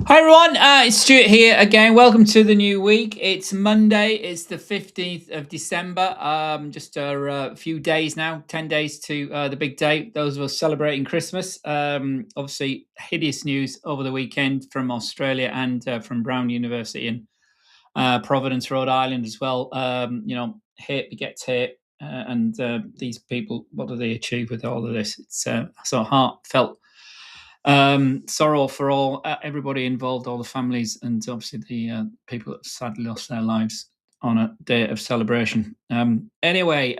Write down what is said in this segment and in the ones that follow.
Hi everyone, it's Stuart here again. Welcome to the new week. It's Monday. It's the 15th of December. Just a few days now, 10 days to the big day. Those of us celebrating Christmas. Obviously, hideous news over the weekend from Australia and from Brown University in Providence, Rhode Island as well. Hate begets hate. And these people, what do they achieve with all of this? It's so heartfelt sorrow for all everybody involved, all the families, and obviously the people that sadly lost their lives on a day of celebration. Anyway,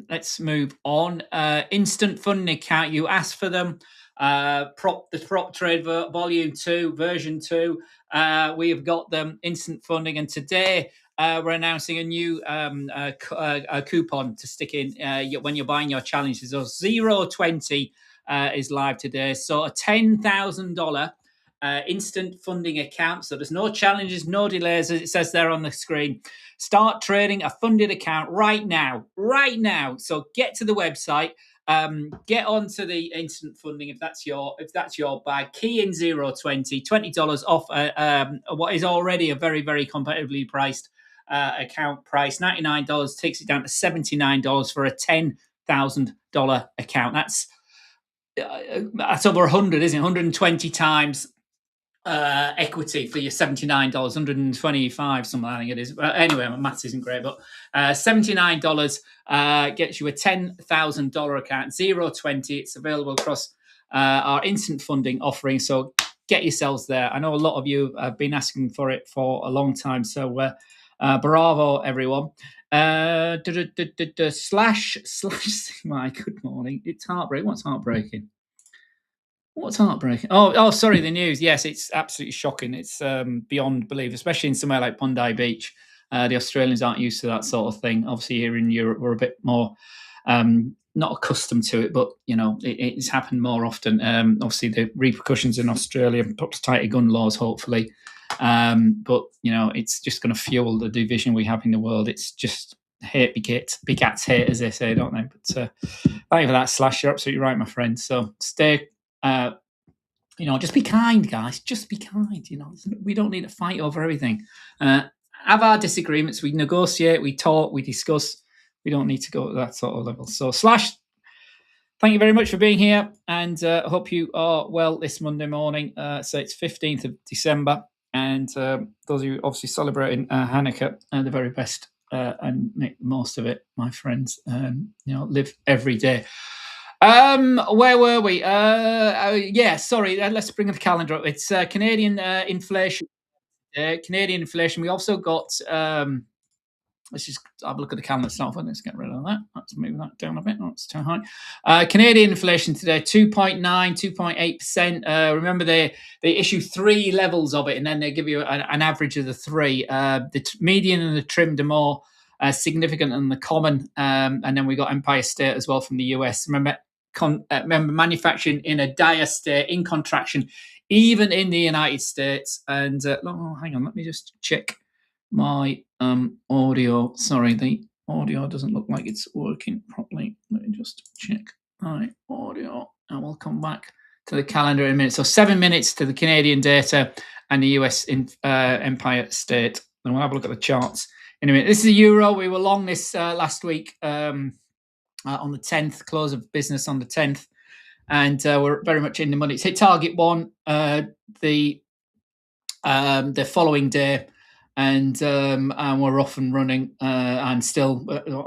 let's move on. Instant funding account. You asked for them. The prop trade volume two, version two. We have got them instant funding, and today we're announcing a new a coupon to stick in when you're buying your challenges. So 020 is live today. So a $10,000 instant funding account. So there's no challenges, no delays, as it says there on the screen. Start trading a funded account right now. Right now. So get to the website. Get onto the instant funding if that's your bag. Key in 020, $20 off what is already a very, very competitively priced account price. $99 takes it down to $79 for a $10,000 account. That's over 100, isn't it? 120 times equity for your $79, 125, something I think it is. Anyway, my maths isn't great, but $79 gets you a $10,000 account, 020. It's available across our instant funding offering. So get yourselves there. I know a lot of you have been asking for it for a long time. So bravo, everyone. Slash. My good morning. It's heartbreaking. What's heartbreaking? What's heartbreaking? Oh, sorry, the news. Yes, it's absolutely shocking. It's beyond belief, especially in somewhere like Bondi Beach. The Australians aren't used to that sort of thing. Obviously, here in Europe, we're a bit more not accustomed to it, but it's happened more often. Obviously, the repercussions in Australia puts tighter gun laws, hopefully. But it's just going to fuel the division we have in the world. It's just hate begets hate, as they say, don't they? But thank you for that, Slash. You're absolutely right, my friend. So stay. Just be kind, guys. Just be kind. We don't need to fight over everything. Have our disagreements. We negotiate. We talk. We discuss. We don't need to go to that sort of level. So, Slash, thank you very much for being here, and I hope you are well this Monday morning. So it's 15th of December, and those of you obviously celebrating Hanukkah, the very best, and make the most of it, my friends. Live every day. Where were we? Yeah, sorry. Let's bring the calendar up. It's Canadian inflation. Canadian inflation. We also got. Let's just have a look at the calendar itself. Let's get rid of that. Let's move that down a bit. That's too high. Canadian inflation today, 2.9, 2.8%. Remember, they issue three levels of it, and then they give you an average of the three. The median and the trimmed are more significant than the common. And then we got Empire State as well from the US. Remember, manufacturing in a dire state, in contraction, even in the United States. And hang on, let me just check my audio. Sorry, the audio doesn't look like it's working properly. Let me just check my audio, and we'll come back to the calendar in a minute. So 7 minutes to the Canadian data and the US Empire State. And we'll have a look at the charts in a minute. This is the euro. We were long this last week. On the 10th, close of business on the 10th, and we're very much in the money. It's hit target one the following day, and we're off and running, and still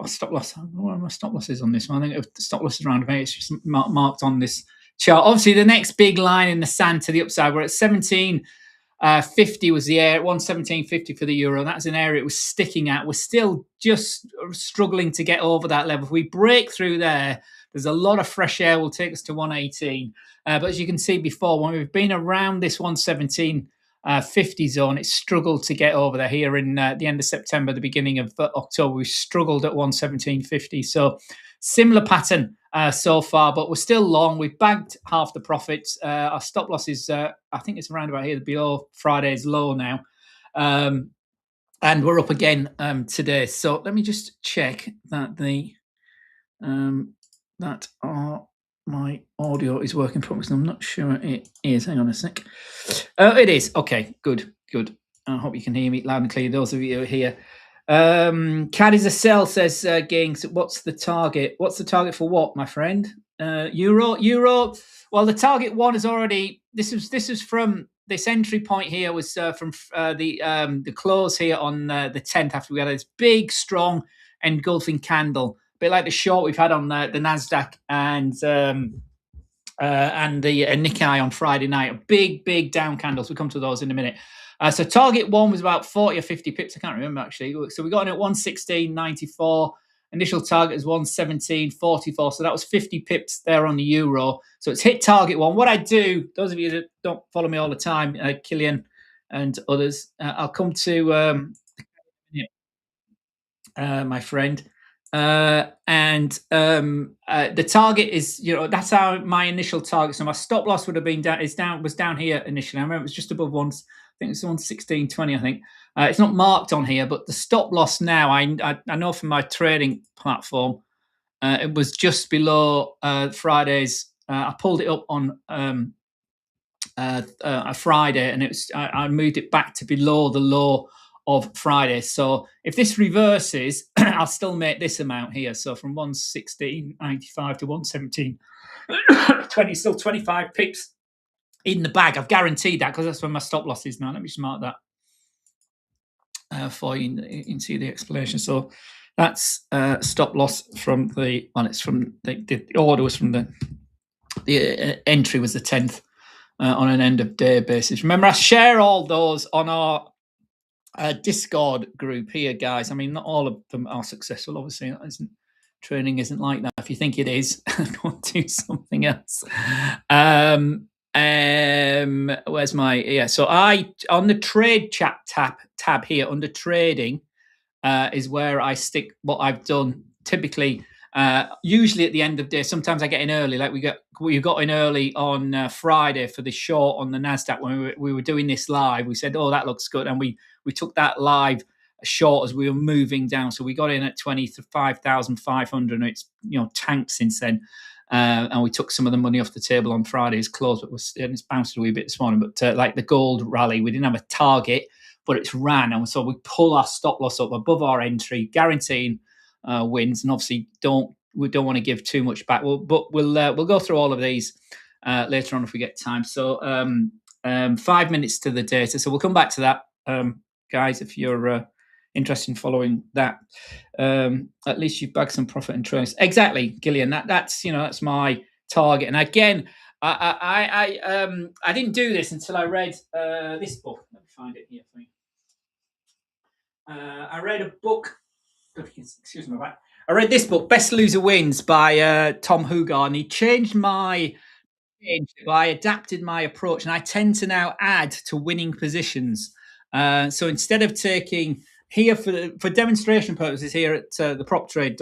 stop loss. What are my stop losses on this one? I think the stop loss is around 8. It's just marked on this chart. Obviously, the next big line in the sand to the upside. We're at 17.50 was the area, 117.50 for the euro. That's an area it was sticking at. We're still just struggling to get over that level. If we break through there, there's a lot of fresh air will take us to 118. But as you can see before, when we've been around this 117.50 zone, it's struggled to get over there. Here in the end of September, the beginning of October, we struggled at 117.50. So similar pattern so far, but we're still long. We've bagged half the profits. Our stop loss is, I think it's around about here, below Friday's low now. And we're up again today. So let me just check that that our my audio is working properly. I'm not sure it is. Hang on a sec. It is. Okay, good. I hope you can hear me loud and clear. Those of you who are here. CAD is a sell, says Gings. What's the target? What's the target for what, my friend? Euro. Well, the target one is already. This is from this entry point here was from the close here on the 10th after we had this big, strong engulfing candle, a bit like the short we've had on the Nasdaq and the Nikkei on Friday night. Big down candles. We'll come to those in a minute. So target one was about 40 or 50 pips. I can't remember actually. So we got in at 116.94. Initial target is 117.44. So that was 50 pips there on the euro. So it's hit target one. What I do, those of you that don't follow me all the time, Killian and others, I'll come to my friend. The target is, that's how my initial target. So my stop loss would have been was down here initially. I remember it was just above I think it's 116.20. I think it's not marked on here, but the stop loss now, I know from my trading platform, it was just below Friday's. I pulled it up on a Friday, and I moved it back to below the low of Friday. So if this reverses, I'll still make this amount here. So from 116.95 to 117.20, still 25 pips in the bag. I've guaranteed that because that's where my stop loss is now. Let me just mark that for you and see the explanation. So that's stop loss from the, well, it's from the order was from the entry was the 10th on an end of day basis. Remember, I share all those on our Discord group here, guys. I mean, not all of them are successful. Obviously, training isn't like that. If you think it is, go and do something else. Where's my So I on the trade chat tab here under trading is where I stick what I've done typically. Usually at the end of the day, sometimes I get in early. Like we got in early on Friday for the short on the Nasdaq when we were doing this live. We said, "Oh, that looks good," and we took that live short as we were moving down. So we got in at 25,500, and it's tanked since then. And we took some of the money off the table on Friday's close, but it's bounced a wee bit this morning. But like the gold rally, we didn't have a target, but it's ran, and so we pull our stop loss up above our entry, guaranteeing wins. And obviously, we don't want to give too much back. We'll go through all of these later on if we get time. So 5 minutes to the data. So we'll come back to that, guys, if you're interested in following that. At least you've bagged some profit and trades. Exactly, Gillian. That's my target. And again, I didn't do this until I read this book. Let me find it here for you. I read a book. Excuse me. I read this book, Best Loser Wins, by Tom Hugard, and he changed I adapted my approach, and I tend to now add to winning positions. So instead of taking here for demonstration purposes here at the prop trade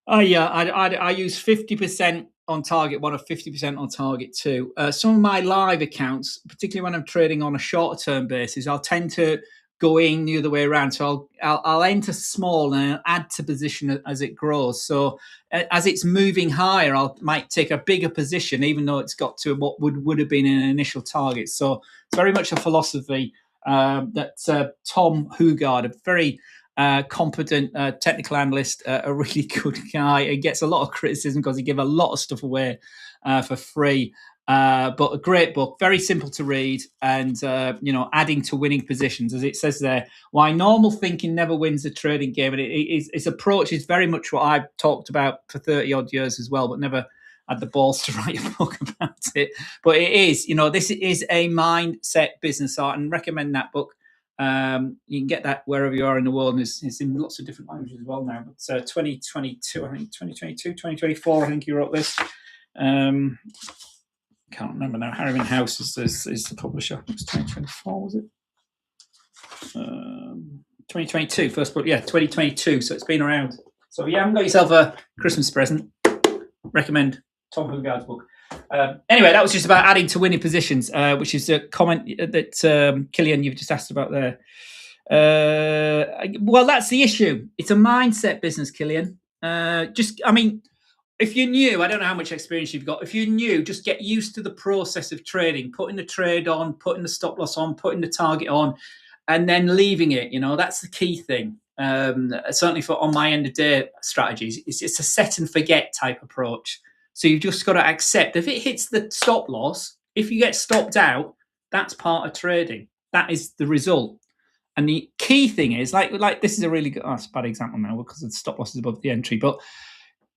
I use 50% on target one or 50% on target two. Some of my live accounts, particularly when I'm trading on a shorter term basis, I'll tend to go in the other way around. So I'll enter small and I'll add to position as it grows. So as it's moving higher, might take a bigger position, even though it's got to what would have been an initial target. So it's very much a philosophy that Tom Hugard, a very competent technical analyst, a really good guy. He gets a lot of criticism because he gives a lot of stuff away for free. But a great book, very simple to read, and adding to winning positions, as it says there. Why normal thinking never wins a trading game, and its approach is very much what I've talked about for 30 odd years as well, but never had the balls to write a book about it. But it is, this is a mindset business art, and recommend that book. You can get that wherever you are in the world, and it's in lots of different languages as well now. But 2022, I think 2022, 2024, I think you wrote this. Can't remember now. Harriman House is the publisher. It was 2024, was it? 2022, first book. Yeah, 2022. So it's been around. So if you haven't got yourself a Christmas present, recommend Tom Hugard's book. Anyway, that was just about adding to winning positions, which is a comment that Killian, you've just asked about there. Well, that's the issue. It's a mindset business, Killian. if you're new, I don't know how much experience you've got. If you're new, just get used to the process of trading, putting the trade on, putting the stop loss on, putting the target on, and then leaving it. That's the key thing. Certainly for on my end of day strategies, it's a set and forget type approach. So you've just got to accept if it hits the stop loss, if you get stopped out, that's part of trading. That is the result. And the key thing is, like this is a really good, it's a bad example now because the stop loss is above the entry, but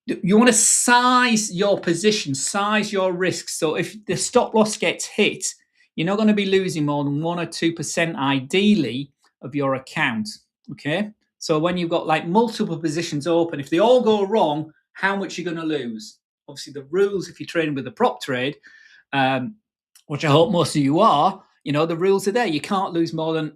you want to size your position, size your risks. So if the stop loss gets hit, you're not going to be losing more than 1 or 2% ideally of your account. Okay. So when you've got like multiple positions open, if they all go wrong, how much you're going to lose? Obviously, the rules, if you're trading with a prop trade, which I hope most of you are, the rules are there. You can't lose more than,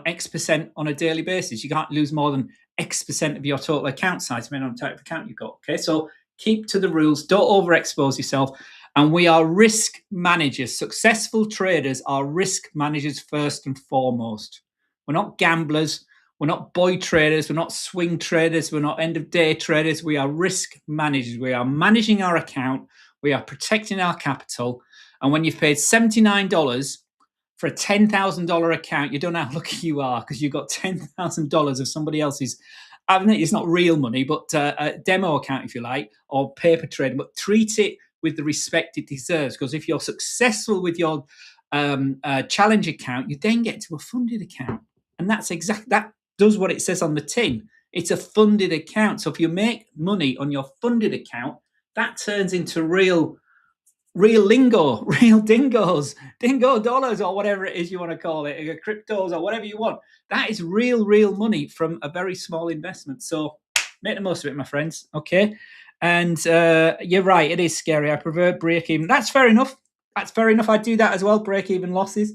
X percent on a daily basis. You can't lose more than X percent of your total account size, depending on the type of account you've got. Okay, so keep to the rules. Don't overexpose yourself. And we are risk managers. Successful traders are risk managers first and foremost. We're not gamblers. We're not boy traders. We're not swing traders. We're not end of day traders. We are risk managers. We are managing our account. We are protecting our capital. And when you've paid $79 for a $10,000 account, you don't know how lucky you are because you've got $10,000 of somebody else's. I mean, it's not real money, but a demo account, if you like, or paper trading. But treat it with the respect it deserves, because if you're successful with your challenge account, you then get to a funded account, and that does what it says on the tin. It's a funded account. So if you make money on your funded account, that turns into real lingo, real dingo dollars, or whatever it is you want to call it, cryptos or whatever you want. That is real money from a very small investment. So make the most of it, my friends. Okay. And you're right, it is scary. I prefer break even. That's fair enough. I do that as well, break even losses.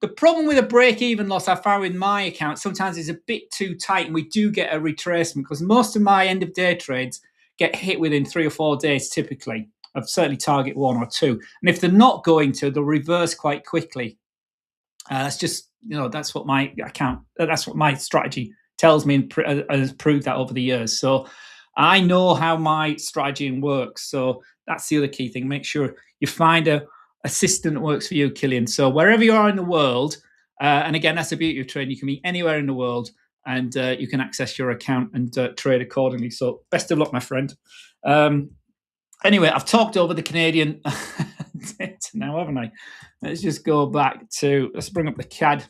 The problem with a break even loss I found with my account sometimes is a bit too tight, and we do get a retracement because most of my end of day trades get hit within 3 or 4 days typically. I've certainly target 1 or 2. And if they're not going to, they'll reverse quite quickly. That's just, that's what my strategy tells me, and has proved that over the years. So I know how my strategy works. So that's the other key thing. Make sure you find a system that works for you, Killian. So wherever you are in the world, and again, that's the beauty of trading. You can be anywhere in the world, and you can access your account and trade accordingly. So best of luck, my friend. Anyway, I've talked over the Canadian now, haven't I? Let's just go back to, let's bring up the CAD,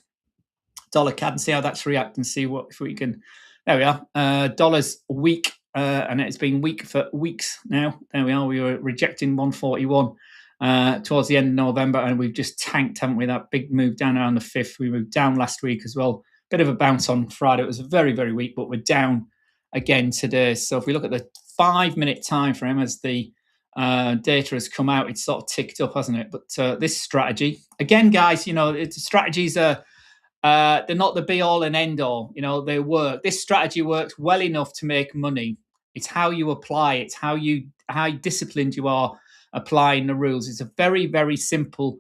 dollar CAD, and see how that's reacting, see if we can, there we are, dollar's weak, and it's been weak for weeks now. There we are, we were rejecting 141 towards the end of November, and we've just tanked, haven't we? That big move down around the 5th. We moved down last week as well. Bit of a bounce on Friday. It was very, very weak, but we're down again today. So if we look at the 5-minute time frame as the data has come out, it's sort of ticked up, hasn't it? But this strategy, again, guys, strategies are they're not the be all and end all. They work. This strategy works well enough to make money. It's how you apply it. It's how disciplined you are applying the rules. It's a very, very simple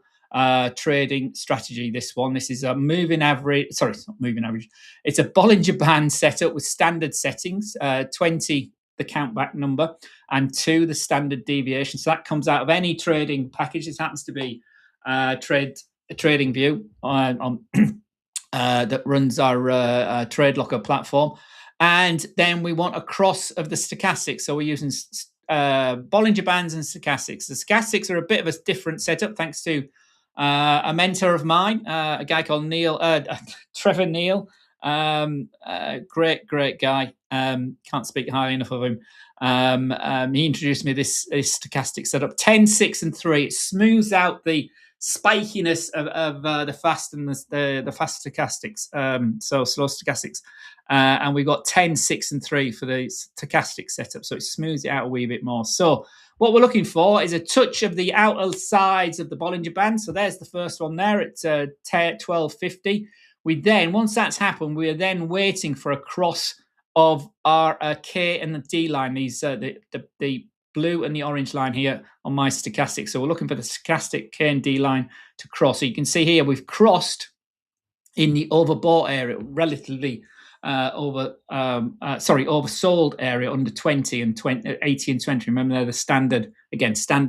trading strategy. This is a moving average. Sorry, it's not moving average. It's a Bollinger Band setup with standard settings, 20 the countback number, and 2 the standard deviation. So that comes out of any trading package. This happens to be Trading View on that runs our Trade Locker platform. And then we want a cross of the stochastics. So we're using Bollinger Bands and stochastics. The stochastics are a bit of a different setup, thanks to a mentor of mine, a guy called Trevor Neal. Great guy. Can't speak highly enough of him. He introduced me this stochastic setup, 10, 6, and 3. It smooths out the spikiness of the fast and the fast stochastics, so slow stochastics. And we've got 10, 6, and 3 for the stochastic setup, so it smooths it out a wee bit more. So what we're looking for is a touch of the outer sides of the Bollinger Band. So there's the first one there at 1250. We then, once that's happened, we are then waiting for a cross of our K and the D line. These the blue and the orange line here on my stochastic. So we're looking for the stochastic K and D line to cross. So you can see here we've crossed in the overbought area, relatively oversold area under 20 and 80 and 20. Remember, they're the standard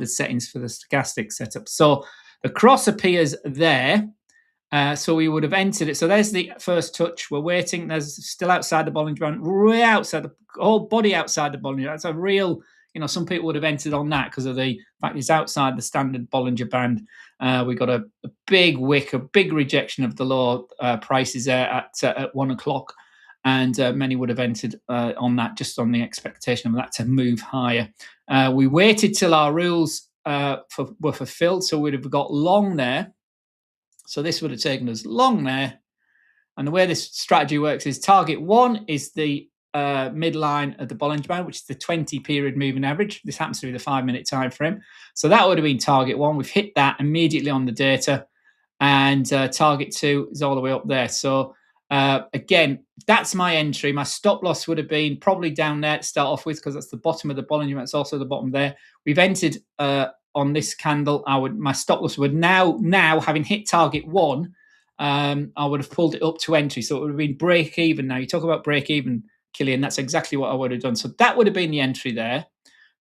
settings for the stochastic setup. So the cross appears there. So we would have entered it. So there's the first touch. We're waiting. There's still outside the Bollinger Band, way outside the whole body outside the Bollinger Band. That's a real, some people would have entered on that because of the fact it's outside the standard Bollinger Band. We got a big wick, a big rejection of the lower prices there at 1 o'clock. And many would have entered on that, just on the expectation of that to move higher. We waited till our rules were fulfilled. So we'd have got long there. So this would have taken us long there. And the way this strategy works is target 1 is the midline of the Bollinger Band, which is the 20 period moving average. This happens to be the 5-minute time frame. So that would have been target 1. We've hit that immediately on the data. And target 2 is all the way up there. So again, that's my entry. My stop loss would have been probably down there to start off with, because that's the bottom of the Bollinger Band. It's also the bottom there. We've entered on this candle. My stop loss would now having hit target 1, I would have pulled it up to entry. So it would have been break even. Now you talk about break even, Killian. That's exactly what I would have done. So that would have been the entry there.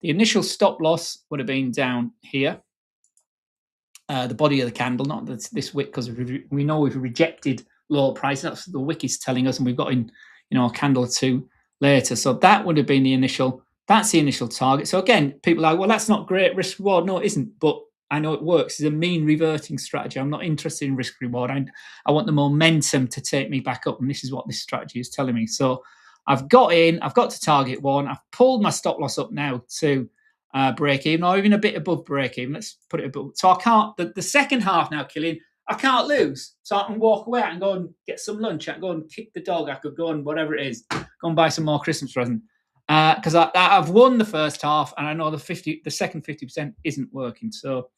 The initial stop loss would have been down here. The body of the candle, not this wick, because we know we've rejected lower price. That's the wick is telling us, and we've got in a candle or two later. So that would have been the initial. That's the initial target. So again, people are like, well, that's not great risk reward. No, it isn't. But I know it works. It's a mean reverting strategy. I'm not interested in risk reward. I want the momentum to take me back up, and this is what this strategy is telling me. So I've got to target 1. I've pulled my stop loss up now to break even, or even a bit above break even. Let's put it above. So I can't, the second half now, Killian, I can't lose. So I can walk away. I can go and get some lunch. I can go and kick the dog. I could go and whatever it is, go and buy some more Christmas present. Because I've won the first half, and I know the second 50% isn't working. So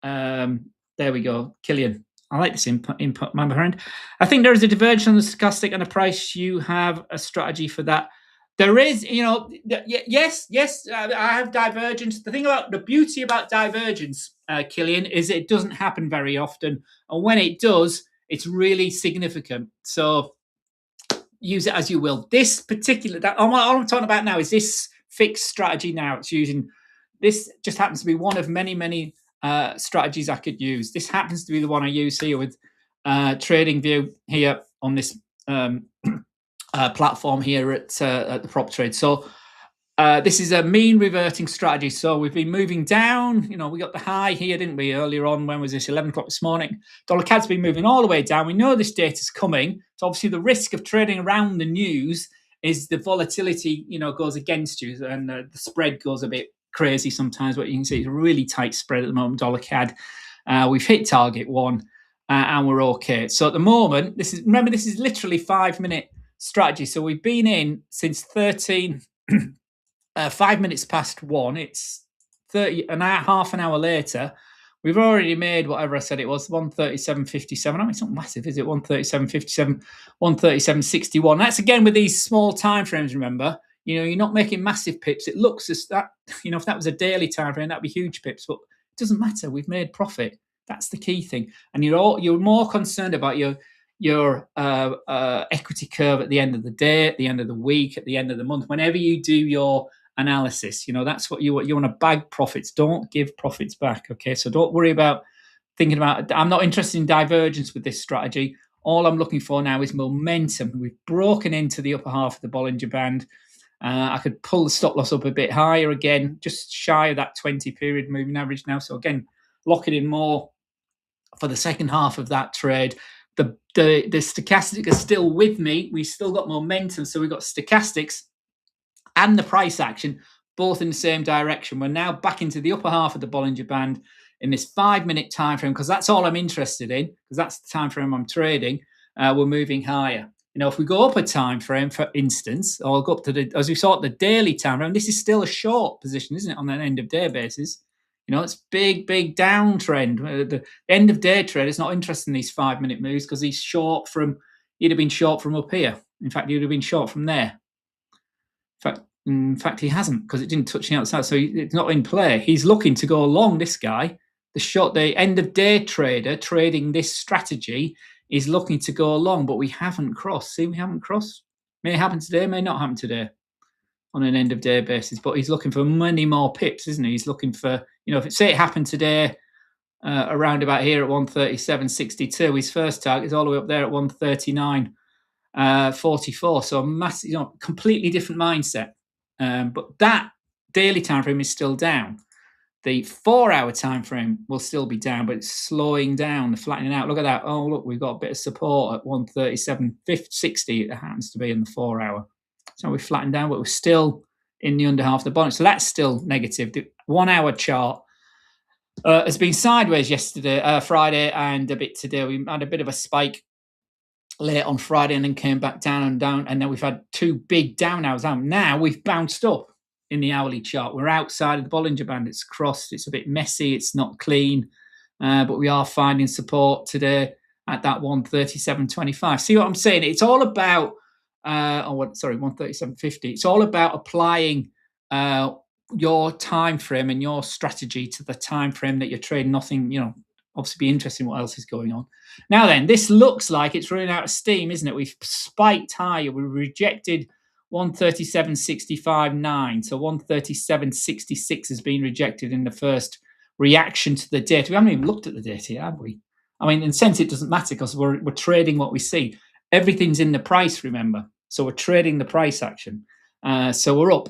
there we go, Killian. I like this input, my friend. I think there is a divergence on the stochastic and a price. You have a strategy for that. There is, yes, I have divergence. The thing about the beauty about divergence, Killian, is it doesn't happen very often. And when it does, it's really significant. So use it as you will. This particular, all I'm talking about now is this fixed strategy now. It's using, this just happens to be one of many, many strategies I could use. This happens to be the one I use here with TradingView here on this platform here at the prop trade. So this is a mean reverting strategy. So we've been moving down. We got the high here, didn't we, earlier on? When was this? 11 o'clock this morning. Dollar CAD's been moving all the way down. We know this data's coming. So obviously the risk of trading around the news is the volatility, goes against you, and the spread goes a bit crazy sometimes. But you can see it's a really tight spread at the moment. Dollar CAD. We've hit target 1, and we're okay. So at the moment, this is literally 5-minute strategy. So we've been in since 5 minutes past 1. It's 30 and half an hour later. We've already made whatever I said it was, 137.57. I mean, it's not massive, is it? 137.57, 137.61. That's again with these small time frames. Remember, you're not making massive pips. It looks as that, if that was a daily time frame, that'd be huge pips. But it doesn't matter. We've made profit. That's the key thing. And you're more concerned about your equity curve at the end of the day, at the end of the week, at the end of the month. Whenever you do your analysis, that's what you want to bag profits. Don't give profits back. Okay, so don't worry about thinking about. I'm not interested in divergence with this strategy. All I'm looking for now is momentum. We've broken into the upper half of the Bollinger Band. I could pull the stop loss up a bit higher again, just shy of that 20 period moving average now. So again, lock it in more for the second half of that trade. The stochastic is still with me. We still got momentum. So we've got stochastics and the price action both in the same direction. We're now back into the upper half of the Bollinger Band in this 5-minute time frame, because that's all I'm interested in, because that's the time frame I'm trading. We're moving higher. If we go up a time frame, for instance, or go up to as we saw at the daily time frame, this is still a short position, isn't it, on an end of day basis? It's big downtrend. The end of day trade is not interested in these 5-minute moves, because he'd have been short from up here. In fact, he would have been short from there. In fact, he hasn't, because it didn't touch the outside, so it's not in play. He's looking to go long. This guy, the end of day trader trading this strategy, is looking to go long, but we haven't crossed. See, we haven't crossed. May happen today, may not happen today on an end of day basis, but he's looking for many more pips, isn't he? He's looking for, if it, say it happened today around about here at 137.62, his first target is all the way up there at 139.44. So a massive, completely different mindset. But that daily time frame is still down. The 4-hour time frame will still be down, but it's slowing down, flattening out. Look at that. Oh, look, we've got a bit of support at 137.60. It happens to be in the 4-hour. So we're flattened down, but we're still in the under half of the bottom. So that's still negative. The 1-hour chart has been sideways yesterday, Friday, and a bit today. We had a bit of a spike late on Friday and then came back down and down. And then we've had 2 big down hours out. Now we've bounced up in the hourly chart. We're outside of the Bollinger Band. It's crossed. It's a bit messy. It's not clean. But we are finding support today at that 137.25. See what I'm saying? It's all about, 137.50. It's all about applying your time frame and your strategy to the time frame that you're trading. Nothing, obviously be interesting what else is going on. Now then, this looks like it's running out of steam, isn't it? We've spiked higher. We rejected 137.65.9. So 137.66 has been rejected in the first reaction to the data. We haven't even looked at the data yet, have we? I mean, in a sense, it doesn't matter because we're trading what we see. Everything's in the price, remember. So we're trading the price action. So we're up.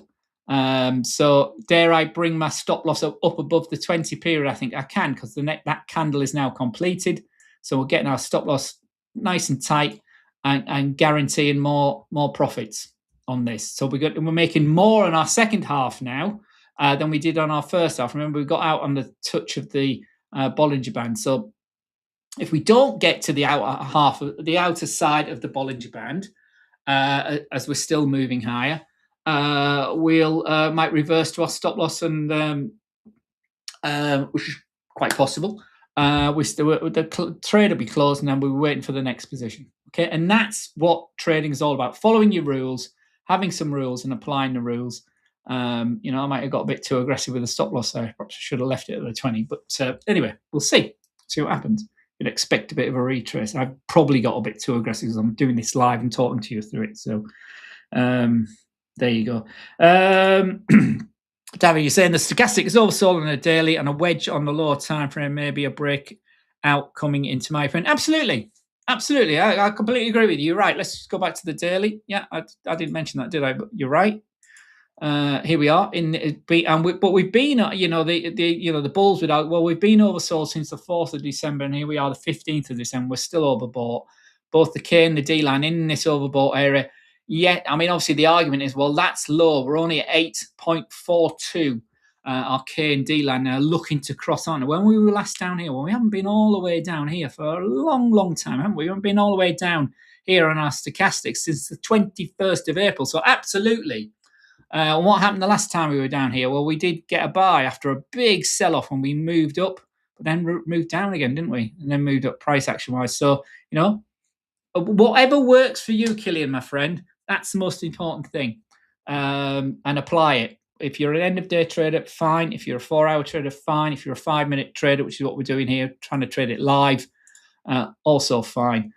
So dare I bring my stop loss up above the 20 period? I think I can because that candle is now completed. So we're getting our stop loss nice and tight and guaranteeing more profits on this. So we're making more on our second half now than we did on our first half. Remember, we got out on the touch of the Bollinger Band. So if we don't get to the outer side of the Bollinger Band, as we're still moving higher, we'll might reverse to our stop loss, and which is quite possible. The trade will be closed, and then we're waiting for the next position. Okay, and that's what trading is all about: following your rules, having some rules, and applying the rules. I might have got a bit too aggressive with the stop loss there. Perhaps I should have left it at the 20. But anyway, we'll see what happens. You'd expect a bit of a retrace. I've probably got a bit too aggressive because I'm doing this live and talking to you through it. So there you go. David, you're saying the stochastic is oversold on a daily and a wedge on the lower time frame, maybe a breakout coming into my opinion. Absolutely. I completely agree with you. You're right. Let's just go back to the daily. Yeah, I didn't mention that, did I? But you're right. Here we are but we've been, the bulls without. Well, we've been oversold since the 4th of December, and here we are, the 15th of December. We're still overbought. Both the K and the D line in this overbought area. Yet, I mean, obviously the argument is, well, that's low. We're only at 8.42. Our K and D line now looking to cross on. When we were last down here, well, we haven't been all the way down here for a long time, haven't we? We haven't been all the way down here on our stochastics since the 21st of April. So absolutely. What happened the last time we were down here? Well, we did get a buy after a big sell-off when we moved up, but then moved down again, didn't we? And then moved up price action-wise. So, whatever works for you, Killian, my friend, that's the most important thing. And apply it. If you're an end-of-day trader, fine. If you're a 4-hour trader, fine. If you're a 5-minute trader, which is what we're doing here, trying to trade it live, also fine.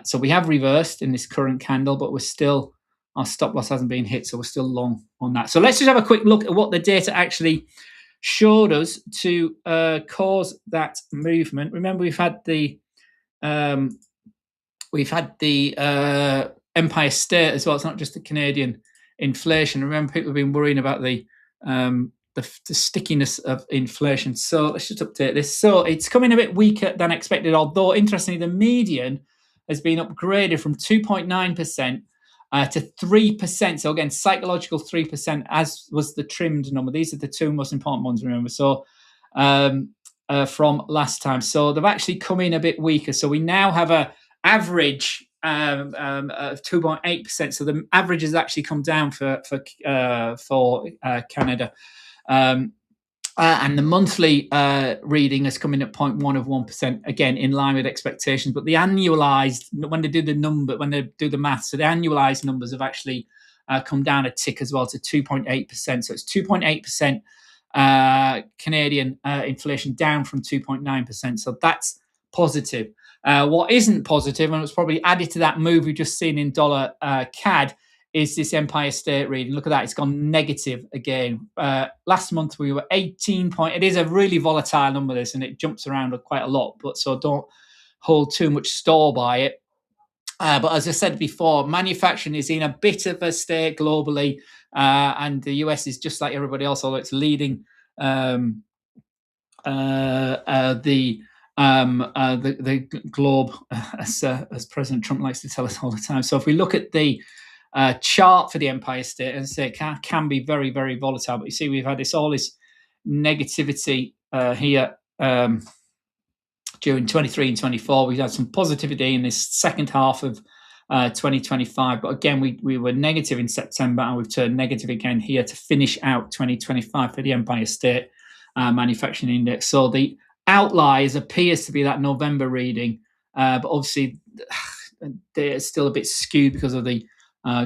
So we have reversed in this current candle, but we're still, our stop loss hasn't been hit, so we're still long on that. So let's just have a quick look at what the data actually showed us to cause that movement. Remember, we've had the Empire State as well. It's not just the Canadian inflation. Remember, people have been worrying about the stickiness of inflation. So let's just update this. So it's coming a bit weaker than expected, although interestingly, the median has been upgraded from 2.9% to 3%. So again, psychological 3%, as was the trimmed number. These are the two most important ones, remember. So from last time. So they've actually come in a bit weaker. So we now have a average of 2.8%. So the average has actually come down for Canada. And the monthly reading has come in at 0.1%, again, in line with expectations. But the annualized, when they do the math, so the annualized numbers have actually come down a tick as well to 2.8%. So it's 2.8% Canadian inflation, down from 2.9%. So that's positive. What isn't positive, and it's probably added to that move we've just seen in dollar CAD, is this Empire State reading. Look at that. It's gone negative again. Last month we were 18 point. It is a really volatile number, this, and it jumps around quite a lot. But so don't hold too much store by it. But as I said before, manufacturing is in a bit of a state globally, and the US is just like everybody else, although it's leading the globe, as President Trump likes to tell us all the time. So if we look at the chart for the Empire State, as I say, it can be very, very volatile. But you see, we've had all this negativity here during 23 and 24. We've had some positivity in this second half of 2025. But again, we were negative in September, and we've turned negative again here to finish out 2025 for the Empire State Manufacturing Index. So the outliers appears to be that November reading, but obviously they're still a bit skewed because of the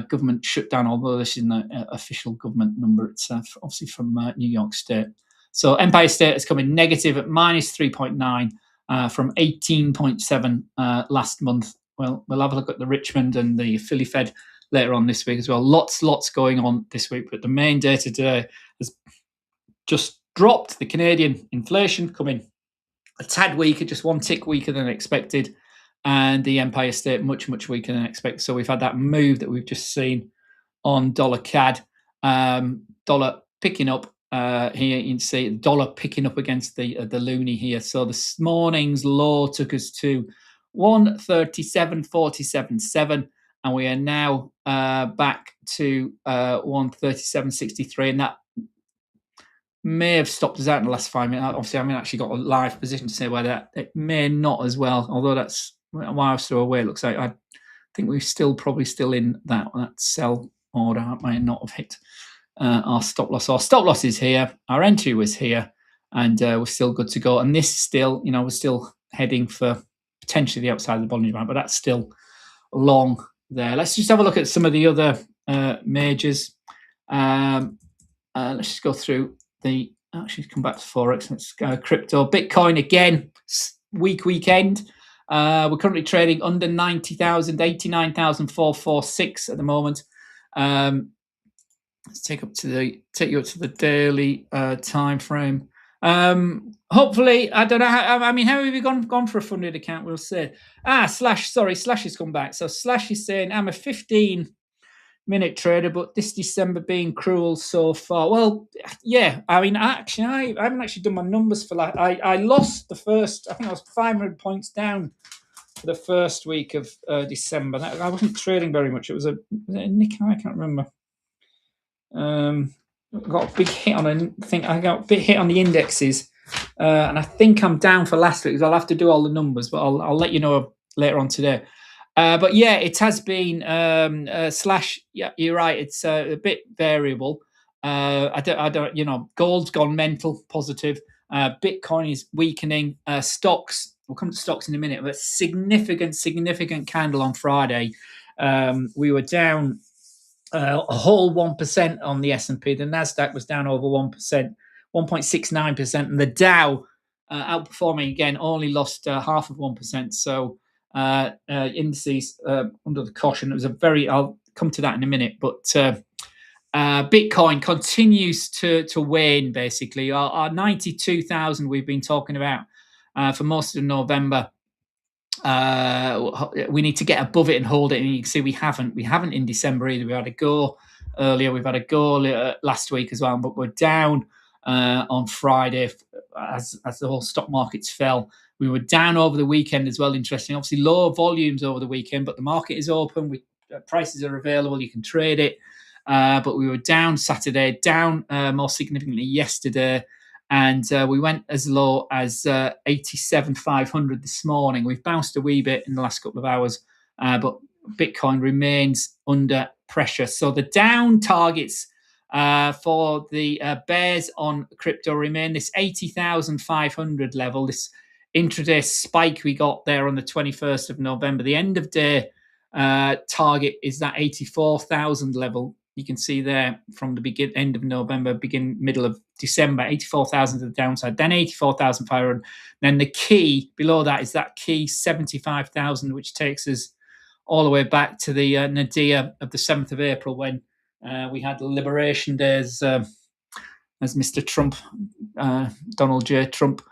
government shutdown, although this isn't an official government number. It's obviously from New York State. So Empire State has come in negative at minus 3.9 from 18.7 last month. Well, we'll have a look at the Richmond and the Philly Fed later on this week as well. Lots going on this week, but the main data today has just dropped. The Canadian inflation coming a tad weaker, just one tick weaker than expected, and the Empire State much weaker than expected. So we've had that move that we've just seen on dollar CAD, dollar picking up here. You can see the dollar picking up against the loonie here. So this morning's low took us to 137.47.7, and we are now back to 137.63, and that may have stopped us out in the last 5 minutes. Obviously, I haven't actually got a live position to say whether it may not as well, although that's while I was still away. It looks like I think we're probably still in that sell order. I might not have hit our stop loss. Our stop loss is here, our entry was here, and we're still good to go. And this still, we're still heading for potentially the upside of the Bollinger Band, but that's still long there. Let's just have a look at some of the other majors. Let's just go through actually come back to Forex. Let's go crypto. Bitcoin again, weekend. We're currently trading under 90,000, 89,446 at the moment. Let's take you up to the daily time frame. Hopefully, I don't know how have we gone for a funded account? We'll see. Slash has come back. So Slash is saying I'm a 15-minute trader, but this December being cruel so far. Well, yeah. I haven't actually done my numbers for that. I lost the first. I think I was 500 points down for the first week of December. I wasn't trading very much. Was it Nick? I can't remember. Got a big hit on I got a big hit on the indexes, and I think I'm down for last week because I'll have to do all the numbers, but I'll let you know later on today. But yeah, it has been Slash. Yeah, you're right. It's a bit variable. I don't. Gold's gone mental positive. Bitcoin is weakening. Stocks. We'll come to stocks in a minute. But significant candle on Friday. We were down a whole 1% on the S&P. The Nasdaq was down over 1%, 1.69%, and the Dow outperforming again only lost half of 1%. So indices under the caution. It was I'll come to that in a minute, but Bitcoin continues to wane. Basically, our 92,000 we've been talking about for most of November. We need to get above it and hold it, and you can see we haven't in December either. We had a go earlier, we've had a go last week as well, but we're down on Friday as the whole stock markets fell. We were down over the weekend as well. Interesting, obviously low volumes over the weekend, but the market is open. Prices are available, you can trade it, but we were down Saturday, down more significantly yesterday. And we went as low as 87,500 this morning. We've bounced a wee bit in the last couple of hours, but Bitcoin remains under pressure. So the down targets for the bears on crypto remain this 80,500 level, this intraday spike we got there on the 21st of November. The end of day target is that 84,000 level. You can see there from the end of November, middle of December, 84,000 to the downside, then 84,500. Then the key below that is that key 75,000, which takes us all the way back to the nadir of the 7th of April when we had Liberation Days, as Mr. Trump, Donald J. Trump,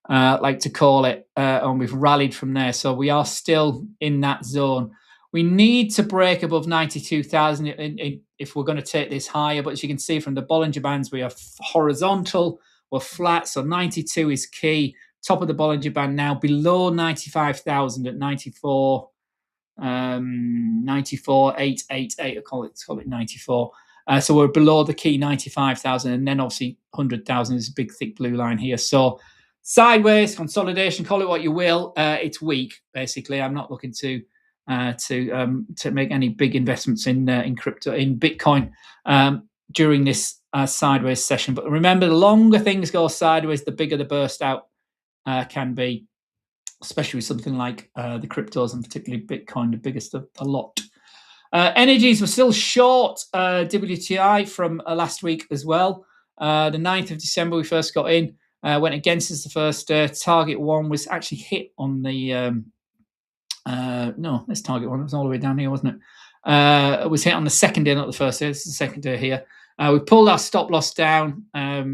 like to call it, and we've rallied from there. So we are still in that zone. We need to break above 92,000 if we're going to take this higher. But as you can see from the Bollinger Bands, we are horizontal, we're flat. So 92 is key. Top of the Bollinger Band now, below 95,000 at 94. 94,888. I call it 94. So we're below the key 95,000, and then obviously 100,000 is a big thick blue line here. So sideways consolidation, call it what you will. It's weak basically. I'm not looking to make any big investments in crypto, in Bitcoin, during this sideways session. But remember, the longer things go sideways, the bigger the burst out can be, especially with something like the cryptos and particularly Bitcoin, the biggest of the lot. Energies were still short WTI from last week as well. The 9th of December, we first got in, went against us the first target one was actually hit on the... no, this target one was all the way down here, wasn't it? It was hit on the second day, not the first day. This is the second day here. We pulled our stop loss down.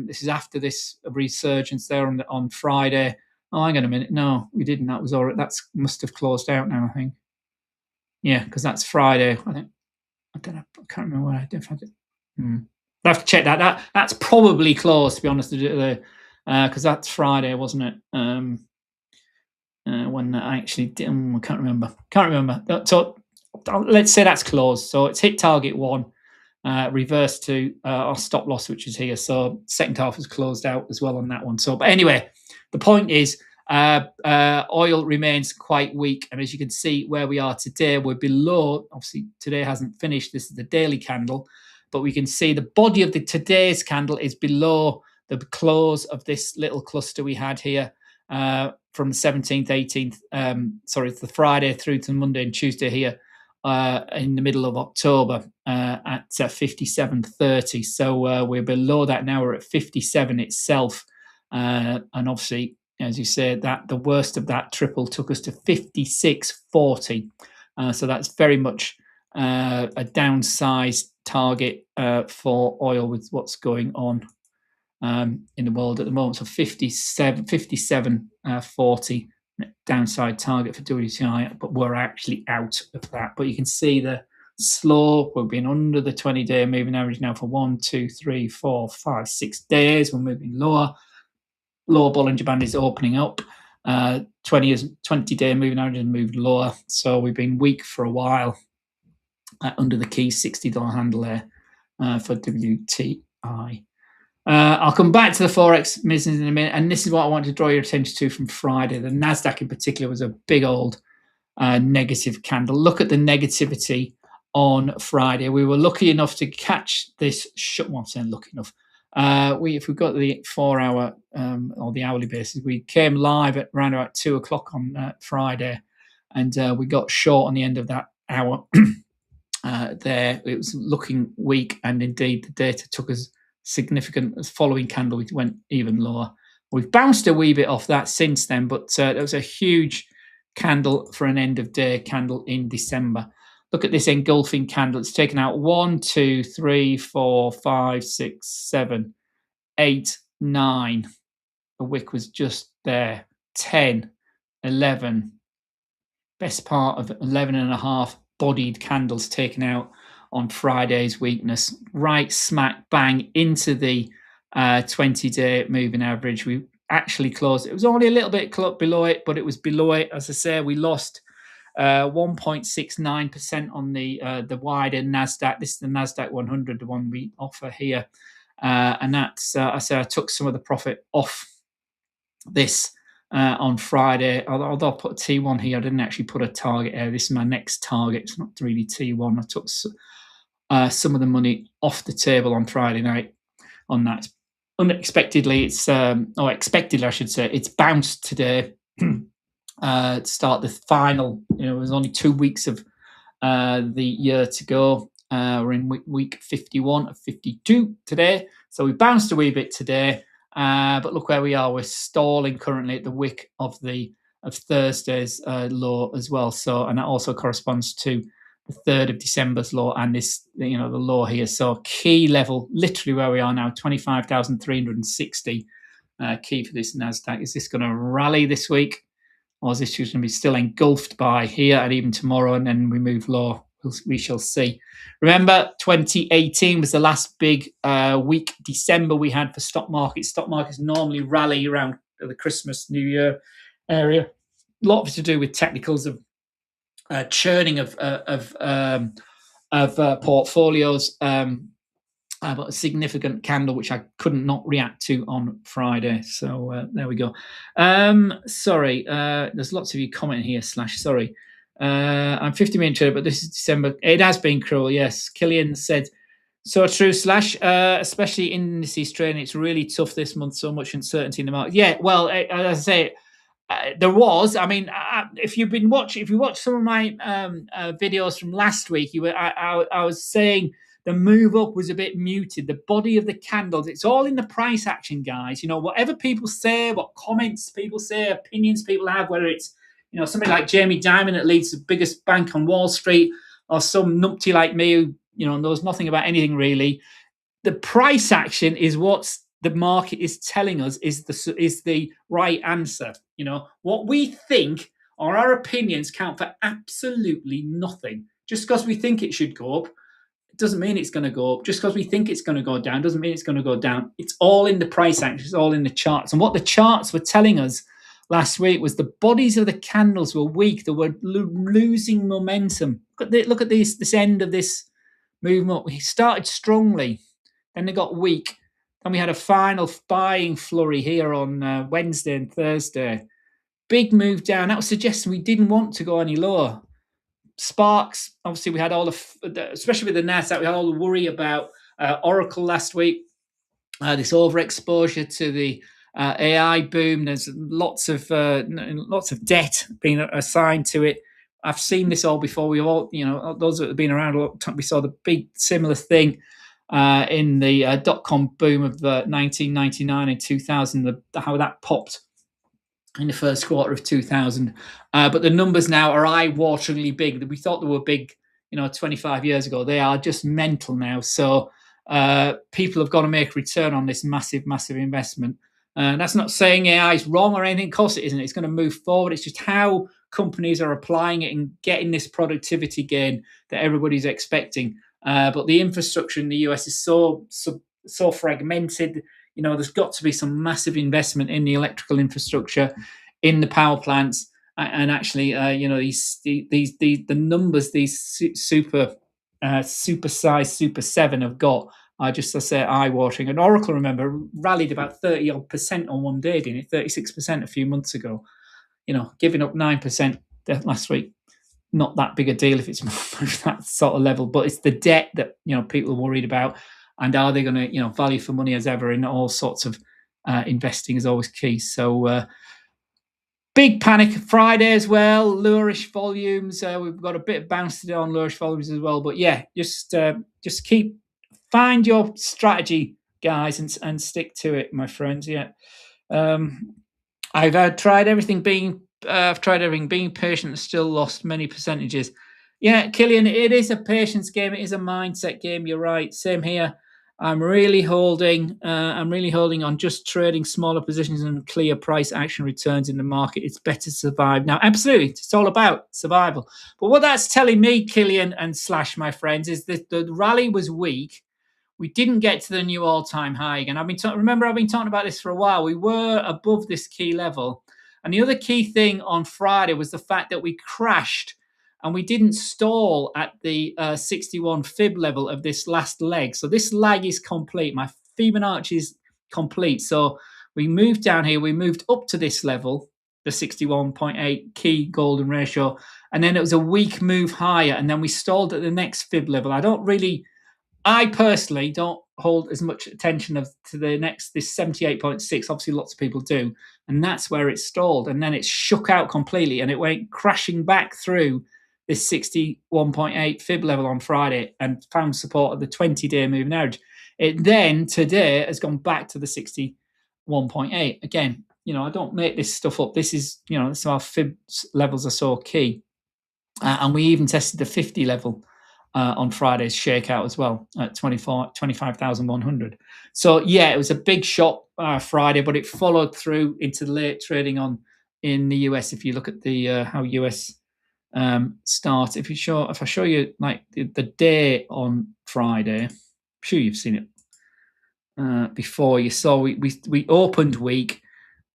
This is after this resurgence there on Friday. Oh, hang on a minute. No, we didn't. That was all right. That must have closed out now, I think. Yeah, because that's Friday. I think. I don't know. I can't remember what I did. I have to check that. That's probably closed, to be honest, because that's Friday, wasn't it? When I actually did. I can't remember. So let's say that's closed. So it's hit target one, reverse to our stop loss, which is here. So second half is closed out as well on that one. So, but anyway, the point is, oil remains quite weak, and as you can see where we are today, we're below. Obviously, today hasn't finished. This is the daily candle, but we can see the body of today's candle is below the close of this little cluster we had here from the 17th, 18th. Sorry, it's the Friday through to Monday and Tuesday here in the middle of October at 57.30. So we're below that now. We're at 57 itself, and obviously, as you said, that the worst of that triple took us to 56.40. So that's very much a downsized target for oil with what's going on in the world at the moment. So 57.40 downside target for WTI, but we're actually out of that. But you can see the slope. We've been under the 20-day moving average now for 1, 2, 3, 4, 5, 6 days. We're moving lower. Lower Bollinger Band is opening up. 20-day moving average has moved lower. So we've been weak for a while under the key $60 handle there for WTI. I'll come back to the Forex business in a minute. And this is what I want to draw your attention to from Friday. The NASDAQ in particular was a big old negative candle. Look at the negativity on Friday. We were lucky enough to catch this. Well, I'm saying lucky enough. If we've got the 4-hour or the hourly basis, we came live at around about 2 o'clock on Friday, and we got short on the end of that hour. There, it was looking weak, and indeed the data took us significant. As following candle, we went even lower. We've bounced a wee bit off that since then, but there was a huge candle for an end of day candle in December. Look at this engulfing candle. It's taken out 1, 2, 3, 4, 5, 6, 7, 8, 9. The wick was just there. 10, 11. Best part of 11 and a half bodied candles taken out on Friday's weakness. Right smack bang into the 20-day moving average. We actually closed. It was only a little bit below it, but it was below it. As I say, we lost 1.69% on the wider NASDAQ. This is the NASDAQ 100, the one we offer here. And that's, I took some of the profit off this on Friday. Although I put a T1 here, I didn't actually put a target here. This is my next target. It's not really T1. I took some of the money off the table on Friday night on that. Unexpectedly, expectedly, I should say, it's bounced today. To start the final, there's only 2 weeks of the year to go. We're in week 51 of 52 today, so we bounced a wee bit today. But look where we are. We're stalling currently at the wick of the of Thursday's low as well. So, and that also corresponds to the 3rd of December's low and this, the low here. So key level, literally where we are now, 25,360 key for this NASDAQ. Is this going to rally this week? Or is this going to be still engulfed by here and even tomorrow, and then we move low? We shall see. Remember, 2018 was the last big week, December, we had for stock markets. Stock markets normally rally around the Christmas, New Year area. A lot of it to do with technicals of churning of portfolios. But a significant candle which I couldn't not react to on Friday. So there we go. Sorry, there's lots of you commenting here. Sorry, I'm 50 minutes trader, but this is December. It has been cruel. Yes, Killian said so true. Especially indices trading, it's really tough this month. So much uncertainty in the market. Yeah, well, as I say. There was, I mean, if you watched some of my videos from last week, I was saying the move up was a bit muted. The body of the candles, it's all in the price action, guys. Whatever people say, what comments people say, opinions people have, whether it's, somebody like Jamie Dimon that leads the biggest bank on Wall Street, or some numpty like me who, knows nothing about anything really. The price action is what's the market is telling us is the right answer. What we think or our opinions count for absolutely nothing. Just because we think it should go up, it doesn't mean it's going to go up. Just because we think it's going to go down doesn't mean it's going to go down. It's all in the price action. It's all in the charts. And what the charts were telling us last week was the bodies of the candles were weak. They were losing momentum. Look at this end of this movement. We started strongly, then they got weak. Then we had a final buying flurry here on Wednesday and Thursday. Big move down. That was suggesting we didn't want to go any lower. Sparks, obviously, we had especially with the NASDAQ, we had all the worry about Oracle last week. This overexposure to the AI boom. There's lots of debt being assigned to it. I've seen this all before. We all, those that have been around a lot, we saw the big similar thing in the dot-com boom of 1999 and 2000, how that popped in the first quarter of 2000. But the numbers now are eye-wateringly big. We thought they were big, 25 years ago. They are just mental now. So people have got to make a return on this massive, massive investment. That's not saying AI is wrong or anything. Of course it isn't. It's going to move forward. It's just how companies are applying it and getting this productivity gain that everybody's expecting. But the infrastructure in the US is so fragmented. There's got to be some massive investment in the electrical infrastructure, in the power plants, and actually, the numbers these supersized Super 7 have got are just, I say, eye-watering. And Oracle, remember, rallied about 30% on one day, didn't it? 36% a few months ago. Giving up 9% last week. Not that big a deal if it's that sort of level, but it's the debt that people are worried about, and are they going to value for money as ever in all sorts of investing is always key. So big panic Friday as well. Lowish volumes. We've got a bit of bounce today on lowish volumes as well. But yeah, just find your strategy, guys, and stick to it, my friends. Yeah, I've tried everything. Being patient and still lost many percentages. Yeah, Killian, it is a patience game. It is a mindset game. You're right. Same here. I'm really holding on just trading smaller positions and clear price action returns in the market. It's better to survive now. Absolutely. It's all about survival. But what that's telling me, Killian and Slash, my friends, is that the rally was weak. We didn't get to the new all-time high again. I've been talking about this for a while. We were above this key level. And the other key thing on Friday was the fact that we crashed and we didn't stall at the 61 fib level of this last leg. So this leg is complete. My Fibonacci is complete. So we moved down here. We moved up to this level, the 61.8 key golden ratio. And then it was a weak move higher. And then we stalled at the next fib level. I personally don't hold as much attention to this 78.6. Obviously, lots of people do. And that's where it stalled. And then it shook out completely and it went crashing back through this 61.8 fib level on Friday and found support at the 20-day moving average. It then, today, has gone back to the 61.8. Again, I don't make this stuff up. This is, this is our fibs levels are so key. And we even tested the 50 level on Friday's shakeout as well at 25,100. So yeah, it was a big shot Friday, but it followed through into the late trading in the US. If you look at the how US start, if I show you like the day on Friday, I'm sure you've seen it before. You saw we opened weak,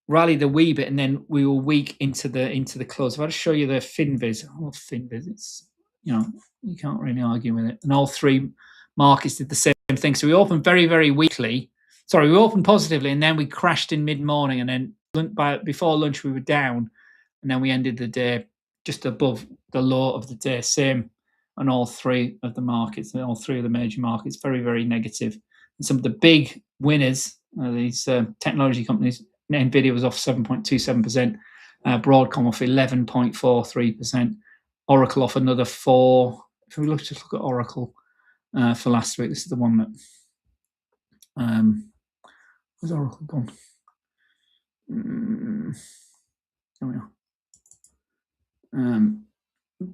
rallied a wee bit, and then we were weak into the close. If I just show you the FinViz, I love FinViz. It's, you can't really argue with it. And all three markets did the same thing. So we opened very, very weakly. Sorry, we opened positively, and then we crashed in mid-morning, and then before lunch we were down, and then we ended the day just above the low of the day. Same on all three of the markets, all three of the major markets, very, very negative. And some of the big winners, these technology companies, NVIDIA was off 7.27%, Broadcom off 11.43%, Oracle off another 4%. If we just look at Oracle for last week, this is the one that where's Oracle gone? There we are.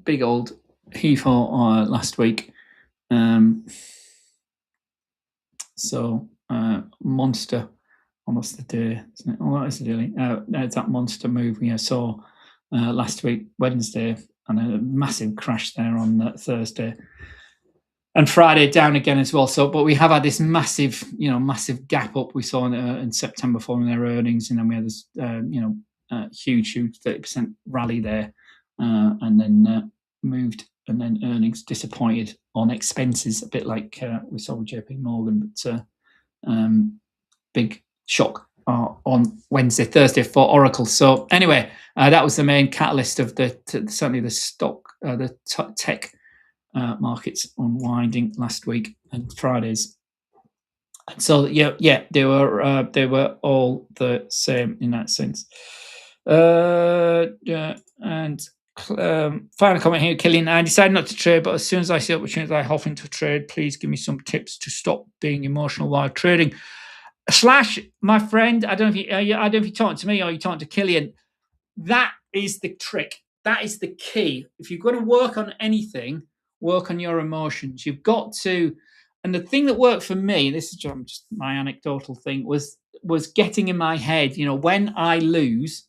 Big old heave-ho last week. So monster, almost the day, isn't it? Oh, that is the daily. It's that monster move we saw last week, Wednesday, and a massive crash there on Thursday. And Friday down again as well. So, but we have had this massive gap up we saw in September following their earnings, and then we had this, huge 30% rally there, and then moved, and then earnings disappointed on expenses, a bit like we saw with JP Morgan, but big shock on Wednesday, Thursday for Oracle. So anyway, that was the main catalyst of certainly the stock, the tech markets unwinding last week and Fridays. And so yeah, they were all the same in that sense. And final comment here, Killian. I decided not to trade, but as soon as I see opportunities, I hop into trade. Please give me some tips to stop being emotional while trading. Slash, my friend, I don't know if you're talking to me or you're talking to Killian. That is the trick. That is the key. If you're going to work on anything, work on your emotions. You've got to. And the thing that worked for me, this is just my anecdotal thing, was getting in my head, when I lose.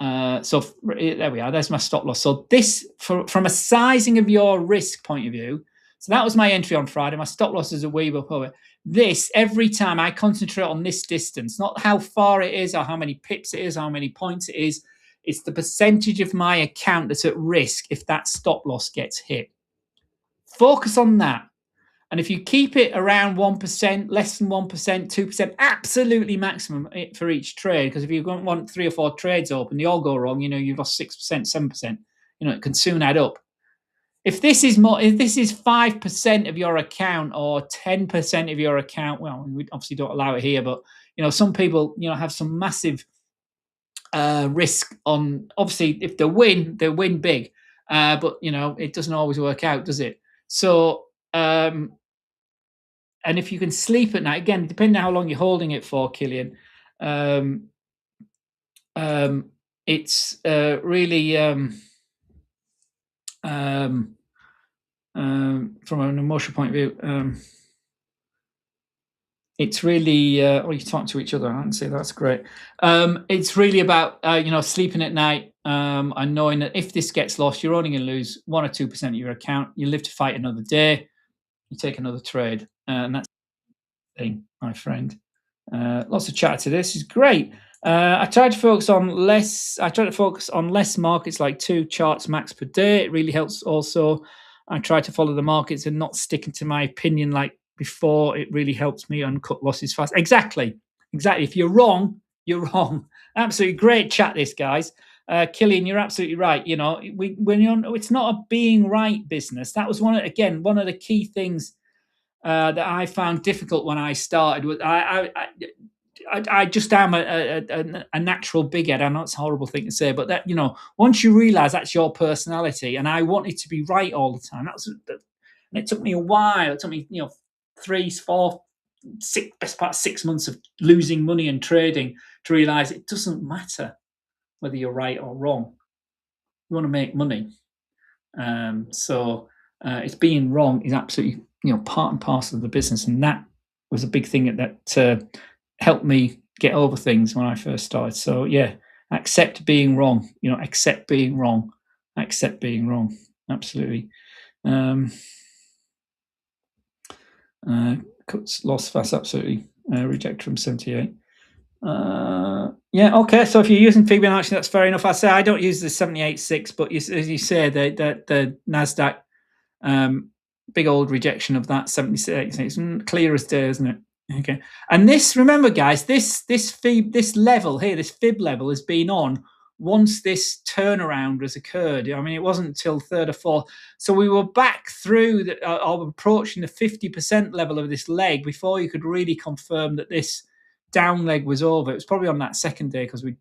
So there we are. There's my stop loss. So this, from a sizing of your risk point of view, so that was my entry on Friday. My stop loss is a wee bit over. This, every time I concentrate on this distance, not how far it is or how many pips it is, how many points it is. It's the percentage of my account that's at risk if that stop loss gets hit. Focus on that. And if you keep it around 1%, less than 1%, 2%, absolutely maximum for each trade, because if you want 3 or 4 trades open, they all go wrong, you've lost 6%, 7%, it can soon add up. If this is 5% of your account or 10% of your account, well, we obviously don't allow it here, but some people have some massive risk on. Obviously, if they win big, but it doesn't always work out, does it? So, and if you can sleep at night, again, depending on how long you're holding it for, Killian, it's really. From an emotional point of view, it's really you talk to each other. I can say that's great. It's really about sleeping at night and knowing that if this gets lost, you're only going to lose 1 or 2% of your account. You live to fight another day. You take another trade, and that's the thing, my friend. Lots of chat to this is great. I try to focus on less markets, like 2 charts max per day. It really helps. Also, I try to follow the markets and not sticking to my opinion like before. It really helps me uncut losses fast. Exactly. If you're wrong, you're wrong. Absolutely great chat, this, guys. Killian, you're absolutely right. It's not a being right business. That was one of the key things that I found difficult when I started. With I just am a natural big head. I know it's a horrible thing to say, but that once you realise that's your personality, and I wanted to be right all the time. And it took me a while. It took me 3, 4, best part of 6 months of losing money and trading to realize it doesn't matter whether you're right or wrong. You want to make money. So it's being wrong is absolutely part and parcel of the business, and that was a big thing that helped me get over things when I first started. So yeah, accept being wrong. Accept being wrong. Accept being wrong. Absolutely. Cuts loss fast. Absolutely. Reject from 78. Yeah, okay. So if you're using Fibonacci, that's fair enough. I say I don't use the 78.6, but as you say, the Nasdaq, big old rejection of that 76. It's clear as day, isn't it? Okay. And this, remember, guys, this level here, this fib level, has been on once this turnaround has occurred. I mean, it wasn't until third or fourth. So we were back through or approaching the 50% level of this leg before you could really confirm that this down leg was over. It was probably on that second day because we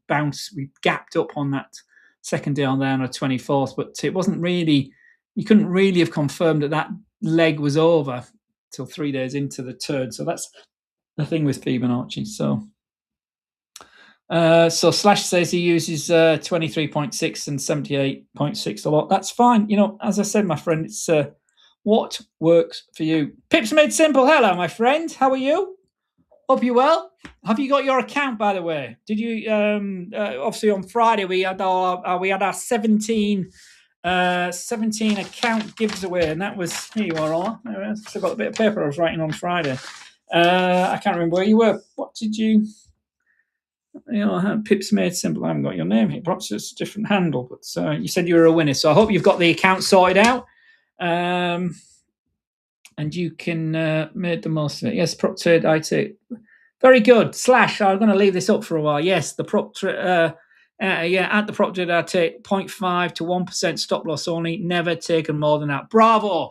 gapped up on that second day on there on the 24th, but it wasn't really, you couldn't really have confirmed that leg was over till 3 days into the turn. So that's the thing with Fibonacci. So Slash says he uses 23.6 and 78.6 a lot. That's fine. As I said, my friend, it's what works for you. Pips Made Simple. Hello, my friend. How are you? Hope you're well. Have you got your account, by the way? Did you? Obviously, on Friday we had our 17 account gives away, and that was here you are. I still got a bit of paper I was writing on Friday. I can't remember where you were. What did you? Pips Made Simple. I haven't got your name here. Perhaps it's a different handle, but you said you were a winner, so I hope you've got the account sorted out. And you can make the most of it. Yes, prop trade I take. Very good. Slash, I'm going to leave this up for a while. Yes, the prop trade, at the prop trade I take 0.5 to 1% stop loss only. Never taken more than that. Bravo.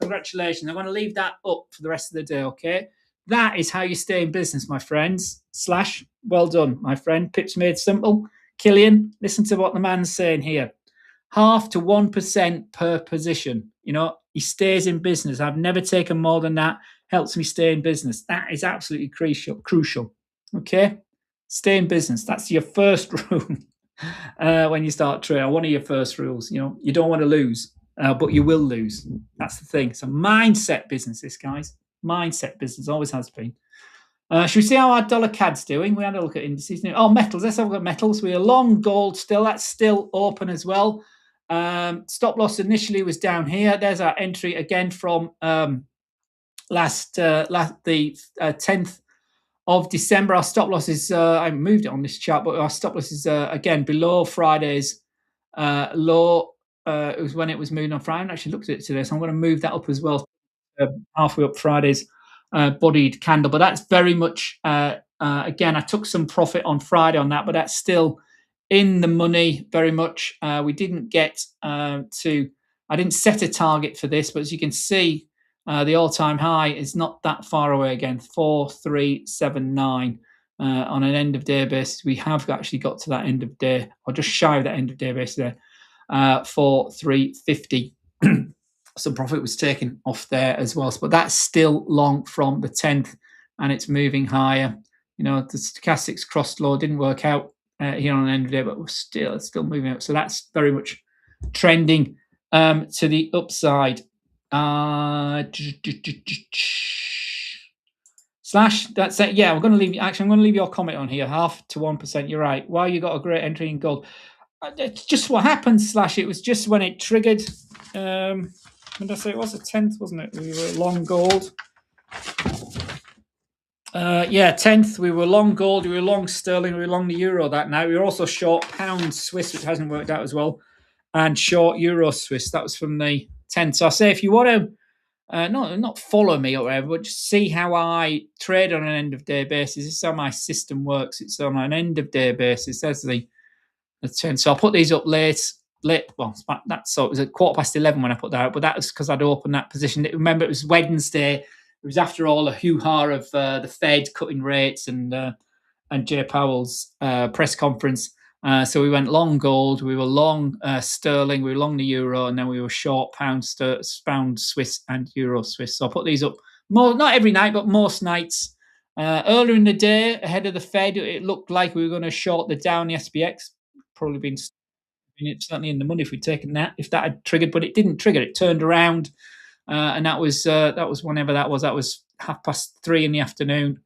Congratulations. I'm going to leave that up for the rest of the day, okay? That is how you stay in business, my friends. Slash, well done, my friend. Pips Made Simple. Killian, listen to what the man's saying here. 0.5 to 1% per position. He stays in business. I've never taken more than that. Helps me stay in business. That is absolutely crucial. Okay? Stay in business. That's your first rule when you start trading. One of your first rules. You don't want to lose, but you will lose. That's the thing. It's a mindset business, this, guys. Mindset business. Always has been. Should we see how our dollar CAD's doing? We had a look at indices. Oh, metals. Let's have a look at metals. We are long gold still. That's still open as well. Stop loss initially was down here. There's our entry again from the 10th of December. Our stop loss is, I moved it on this chart, but our stop loss is again below Friday's low. It was when it was moving on Friday. I haven't actually looked at it today, so I'm going to move that up as well. Halfway up Friday's bodied candle, but that's very much again, I took some profit on Friday on that, but that's still in the money very much. We didn't get I didn't set a target for this, but as you can see, the all-time high is not that far away again, 4379 on an end of day basis. We have actually got to that end of day, or just shy of that end of day basis there, 4350. Some profit was taken off there as well, but that's still long from the 10th, and it's moving higher. The stochastics crossed low, didn't work out here on an end of day, but we're still moving up. So that's very much trending to the upside. Slash, that's it. Yeah, we're going to leave. Actually, I'm going to leave your comment on here. 0.5 to 1%. You're right. Wow, you got a great entry in gold. It's just what happened. Slash. It was just when it triggered. When did I say it was the 10th, wasn't it? We were long gold. 10th. We were long gold. We were long sterling. We were long the euro that night. We were also short pound Swiss, which hasn't worked out as well, and short euro Swiss. That was from the 10th. So I say if you want to. Not follow me or whatever, but just see how I trade on an end of day basis. This is how my system works. It's on an end of day basis. There's the 10. So I'll put these up late. Well, it was at 11:15 when I put that out, but that was because I'd opened that position. Remember, it was Wednesday. It was after all the hoo-ha of the Fed cutting rates and Jay Powell's press conference. So we went long gold, we were long sterling, we were long the euro, and then we were short pound Swiss and euro Swiss. So I'll put these up not every night, but most nights. Earlier in the day, ahead of the Fed, it looked like we were going to short the down the SPX. Probably been certainly in the money if we'd taken that, if that had triggered, but it didn't trigger. It turned around, and that was whenever that was. That was 3:30 in the afternoon.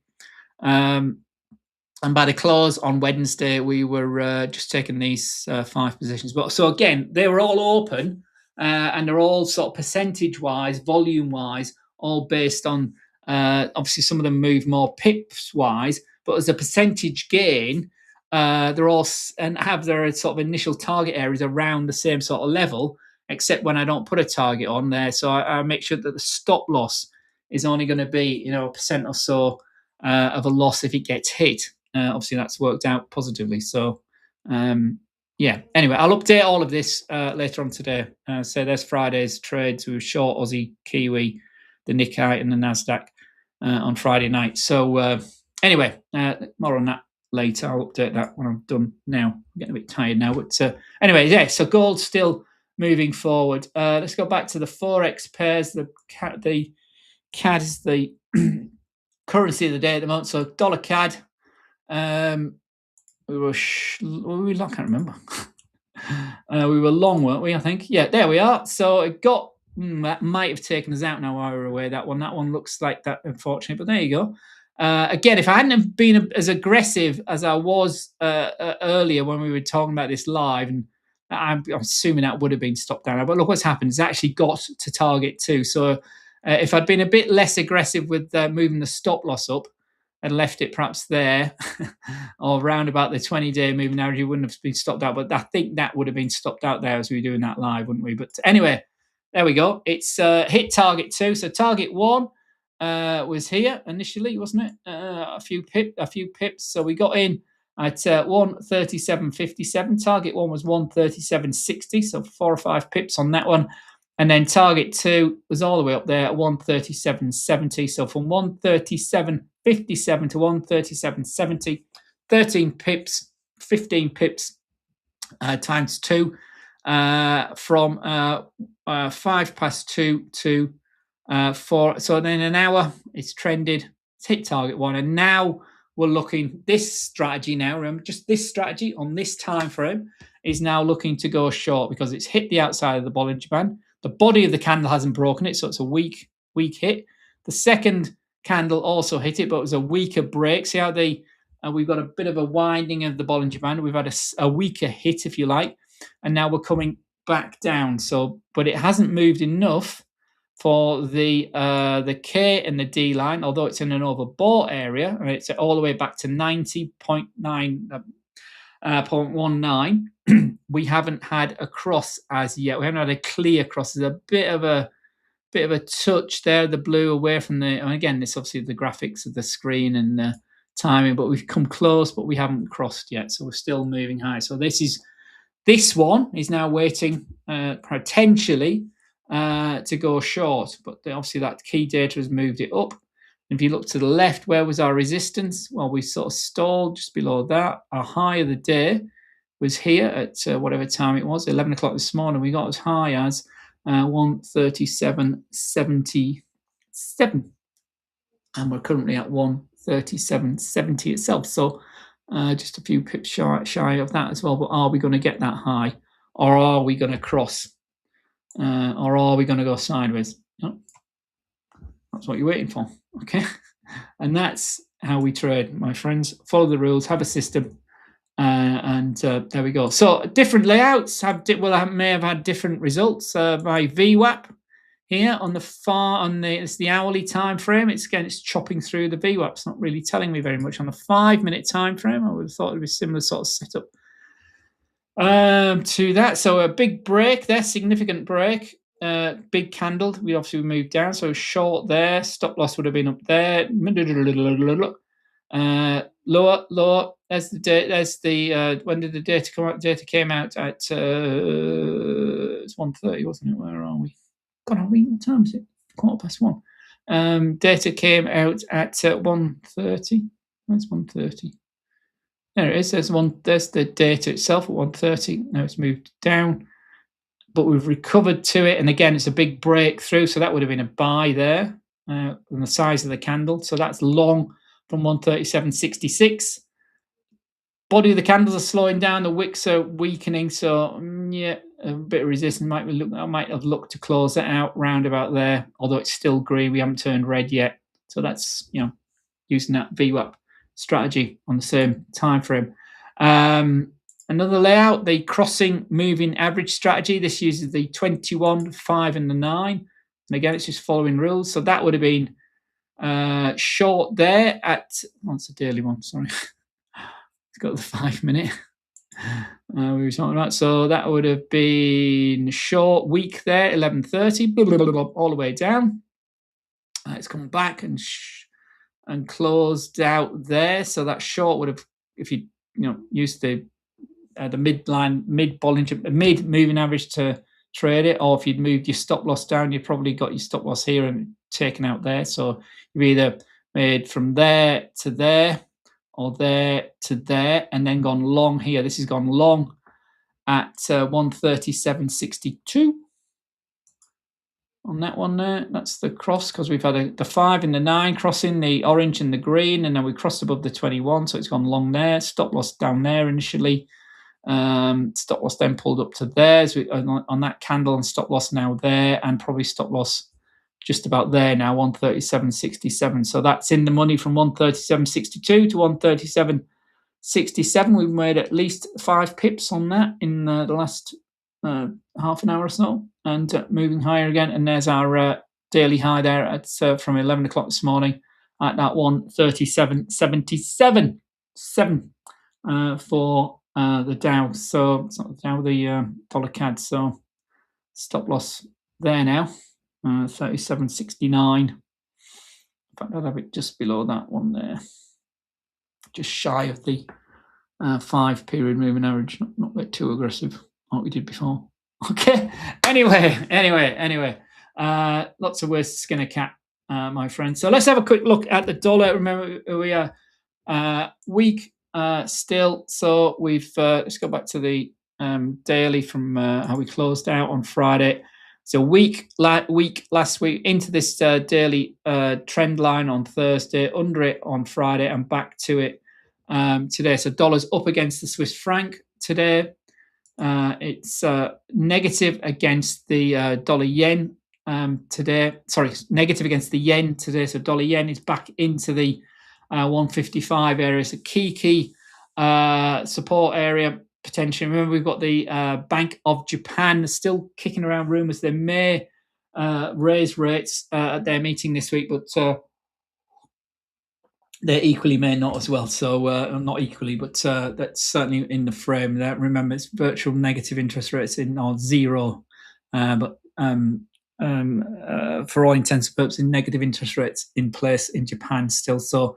And by the close on Wednesday, we were just taking these 5 positions. But so again, they were all open, and they're all sort of percentage-wise, volume-wise, all based on. Obviously, some of them move more pips-wise, but as a percentage gain, they're all and have their sort of initial target areas around the same sort of level, except when I don't put a target on there. So I make sure that the stop loss is only going to be, a percent or so of a loss if it gets hit. Obviously, that's worked out positively. So, yeah. Anyway, I'll update all of this later on today. So there's Friday's trades. We were short Aussie, Kiwi, the Nikkei, and the Nasdaq on Friday night. So anyway, more on that later. I'll update that when I'm done now. I'm getting a bit tired now. But anyway, yeah, so gold's still moving forward. Let's go back to the Forex pairs. The CAD is the currency of the day at the moment. So dollar CAD. We were I can't remember. We were long, weren't we? I think. Yeah, there we are. So it got that might have taken us out now while we were away. That one looks like that, unfortunately. But there you go. Again, if I hadn't been as aggressive as I was earlier when we were talking about this live, and I'm assuming that would have been stopped down. But look what's happened. It's actually got to target 2. So if I'd been a bit less aggressive with moving the stop loss up and left it perhaps there or around about the 20-day moving average, it wouldn't have been stopped out. But I think that would have been stopped out there as we were doing that live, wouldn't we? But anyway, there we go. It's hit target 2. So target 1 was here initially, wasn't it? A few pips. So we got in at 137.57. Target 1 was 137.60. So 4 or 5 pips on that one. And then target 2 was all the way up there at 137.70. So from 137.57 to 137.70, 13 pips, 15 pips times 2 from 5 past 2 to 4. So then an hour, it's trended, it's hit target 1. And now we're looking, this strategy now, remember, just this strategy on this time frame is now looking to go short because it's hit the outside of the Bollinger Band. The body of the candle hasn't broken it, so it's a weak hit. The second candle also hit it, but it was a weaker break. See how we've got a bit of a winding of the Bollinger Band. We've had a weaker hit, if you like, and now we're coming back down. So, but it hasn't moved enough for the K and the D line, although it's in an overbought area, and it's all the way back to 90.19. We haven't had a cross as yet. We haven't had a clear cross. There's a bit of a touch there, the blue away from the. And again, this obviously the graphics of the screen and the timing, but we've come close, but we haven't crossed yet. So we're still moving high. So this one is now waiting potentially to go short, but obviously that key data has moved it up. And if you look to the left, where was our resistance? Well, we sort of stalled just below that. Our high of the day was here at whatever time it was, 11 o'clock this morning. We got as high as 137.77, and we're currently at 137.70 itself. So just a few pips shy of that as well. But are we going to get that high, or are we going to cross, or are we going to go sideways? No. That's what you're waiting for, okay? And that's how we trade, my friends. Follow the rules, have a system, and there we go. So different layouts may have had different results. My VWAP here on the it's the hourly time frame. It's chopping through the VWAP. It's not really telling me very much on the 5-minute time frame. I would have thought it would be similar sort of setup to that. So a big break there, significant break. Big candle. We obviously moved down, so short there. Stop loss would have been up there. Lower. There's the date. There's the when did the data come out? Data came out at it's 1:30, wasn't it? Where are we? God, what time is it? 1:15. Data came out at 1:30. Where's 1:30? There it is. There's the data itself at 1:30. Now it's moved down, but we've recovered to it. And again, it's a big breakthrough. So that would have been a buy there. and the size of the candle. So that's long from 137.66. Body of the candles are slowing down. The wicks are weakening. So yeah, a bit of resistance. I might have looked to close it out round about there. Although it's still green, we haven't turned red yet. So that's using that VWAP strategy on the same time frame. Another layout, the crossing moving average strategy. This uses the 21, 5, and the 9. And again, it's just following rules. So that would have been short there at, it's a daily one, sorry. It's got the 5 minute we were talking about. So that would have been short week there, 11:30, all the way down. It's come back and closed out there. So that short would have, if you used the mid moving average to trade it, or if you'd moved your stop loss down, you probably got your stop loss here and taken out there. So you've either made from there to there, or there to there, and then gone long here. This has gone long at 137.62 on that one there. That's the cross, because we've had the 5 and the 9 crossing the orange and the green, and then we crossed above the 21, so it's gone long there. Stop loss down there initially. Stop loss then pulled up to there on that candle, and stop loss now there, and probably stop loss just about there now, 137.67. So that's in the money from 137.62 to 137.67. We've made at least 5 pips on that in the last half an hour or so, and moving higher again. And there's our daily high there at from 11 o'clock this morning at that 137.77 for the Dow. So it's not the Dow, the dollar CAD. So stop loss there now, 37.69. In fact, I'd have it just below that one there, just shy of the 5 period moving average. Not a bit too aggressive like we did before. Okay. Anyway. Lots of ways to skin a cat, my friend. So let's have a quick look at the dollar. Remember, we are weak still. So we've let's go back to the daily from how we closed out on Friday. So weak last week into this daily trend line on Thursday, under it on Friday, and back to it today. So dollar's up against the Swiss franc today. It's negative against the dollar yen today. Sorry, negative against the yen today. So dollar yen is back into the 155 area. It's a key support area potentially. Remember, we've got the Bank of Japan still kicking around rumours they may raise rates at their meeting this week, but they equally may not as well. So not equally, but that's certainly in the frame. Remember, it's virtual negative interest rates or zero, but for all intents and purposes, negative interest rates in place in Japan still. So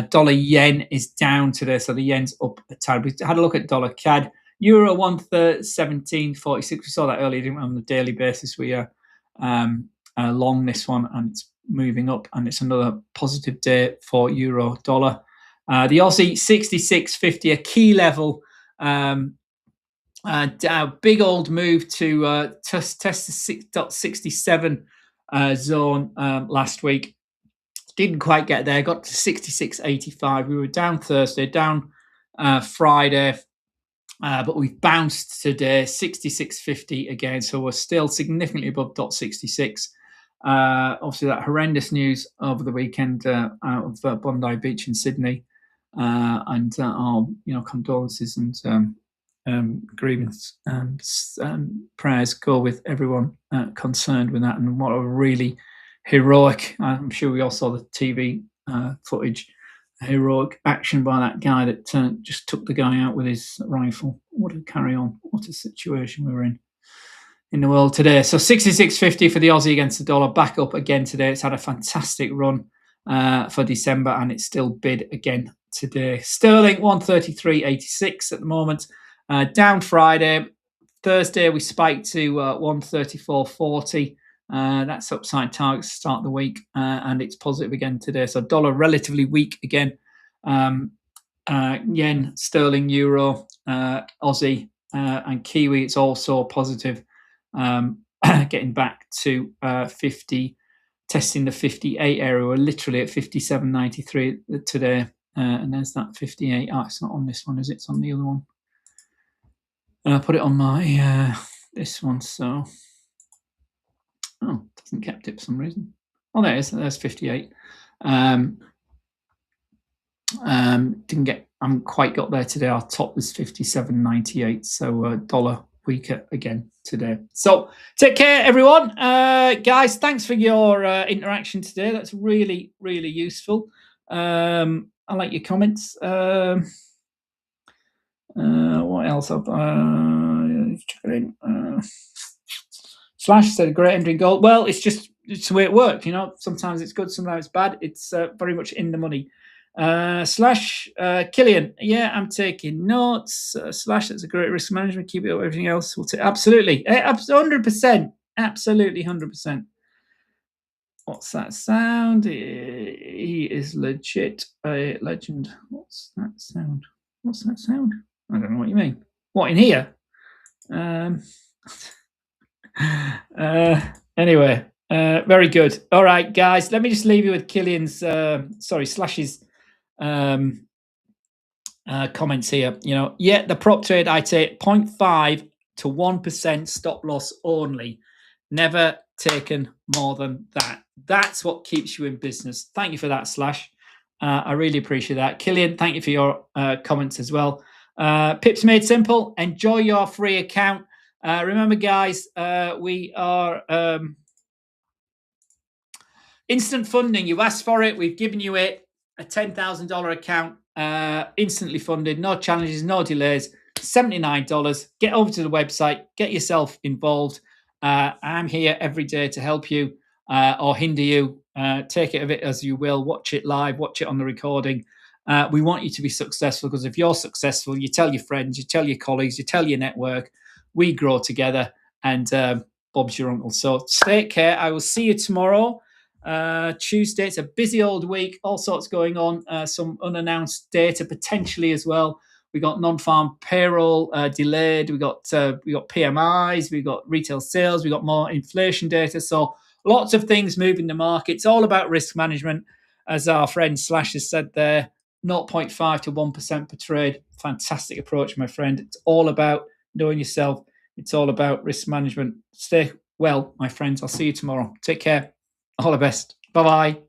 dollar yen is down today, so the yen's up a tad. We had a look at dollar CAD. Euro 117.46. We saw that earlier, didn't we? On the daily basis, we are long this one, and it's moving up, and it's another positive day for euro dollar. The Aussie 66.50, a key level. A big old move to test the 6.67 zone last week. Didn't quite get there. Got to 66.85. We were down Thursday, down Friday, but we've bounced today, 66.50 again. So we're still significantly above .66. Obviously, that horrendous news over the weekend out of Bondi Beach in Sydney, and our condolences and grievance and prayers go with everyone concerned with that. And what a really heroic, I'm sure we all saw the TV footage, heroic action by that guy that just took the guy out with his rifle. What a carry on. What a situation we were in the world today. So 66.50 for the Aussie against the dollar, back up again today. It's had a fantastic run for December, and it's still bid again today. Sterling 133.86 at the moment. Down Friday. Thursday we spiked to 134.40. That's upside target to start the week, and it's positive again today. So dollar relatively weak again. Yen, sterling, euro, Aussie, and Kiwi, it's also positive. Getting back to 50 testing the 58 area. We're literally at 57.93 today. And there's that 58. Oh, it's not on this one, is it? It's on the other one. And I put it on my this one, so it doesn't kept it for some reason. Oh, there it is. There's 58. Didn't get. I haven't quite got there today. Our top was 57.98, so dollar weaker again today. So take care, everyone. Guys, thanks for your interaction today. That's really, really useful. I like your comments. What else? Check it in. Slash said, great entry goal. Well, it's the way it works. You know, sometimes it's good, sometimes it's bad. It's very much in the money. Slash Killian, yeah, I'm taking notes. Slash, that's a great risk management. Keep it up. Everything else, we'll take. Absolutely, 100%, absolutely 100%. What's that sound? He is legit a legend. What's that sound? What's that sound? I don't know what you mean. What in here? Anyway, very good. All right, guys, let me just leave you with Killian's Slash's comments here. You know, yeah, the prop trade I take 0.5 to 1% stop loss only. Never taken more than that. That's what keeps you in business. Thank you for that, Slash. I really appreciate that. Killian, thank you for your comments as well. Pips made simple. Enjoy your free account. Remember, guys, we are instant funding. You asked for it. We've given you it. A $10,000 account, instantly funded. No challenges, no delays. $79. Get over to the website. Get yourself involved. I'm here every day to help you or hinder you. Take it of it as you will. Watch it live. Watch it on the recording. We want you to be successful, because if you're successful, you tell your friends, you tell your colleagues, you tell your network. We grow together, and Bob's your uncle. So take care. I will see you tomorrow, Tuesday. It's a busy old week. All sorts going on. Some unannounced data potentially as well. We got non-farm payroll delayed. We got PMIs. We got retail sales. We got more inflation data. So lots of things moving the market. It's all about risk management, as our friend Slash has said there. 0.5 to 1% per trade. Fantastic approach, my friend. It's all about knowing yourself. It's all about risk management. Stay well, my friends. I'll see you tomorrow. Take care. All the best. Bye-bye.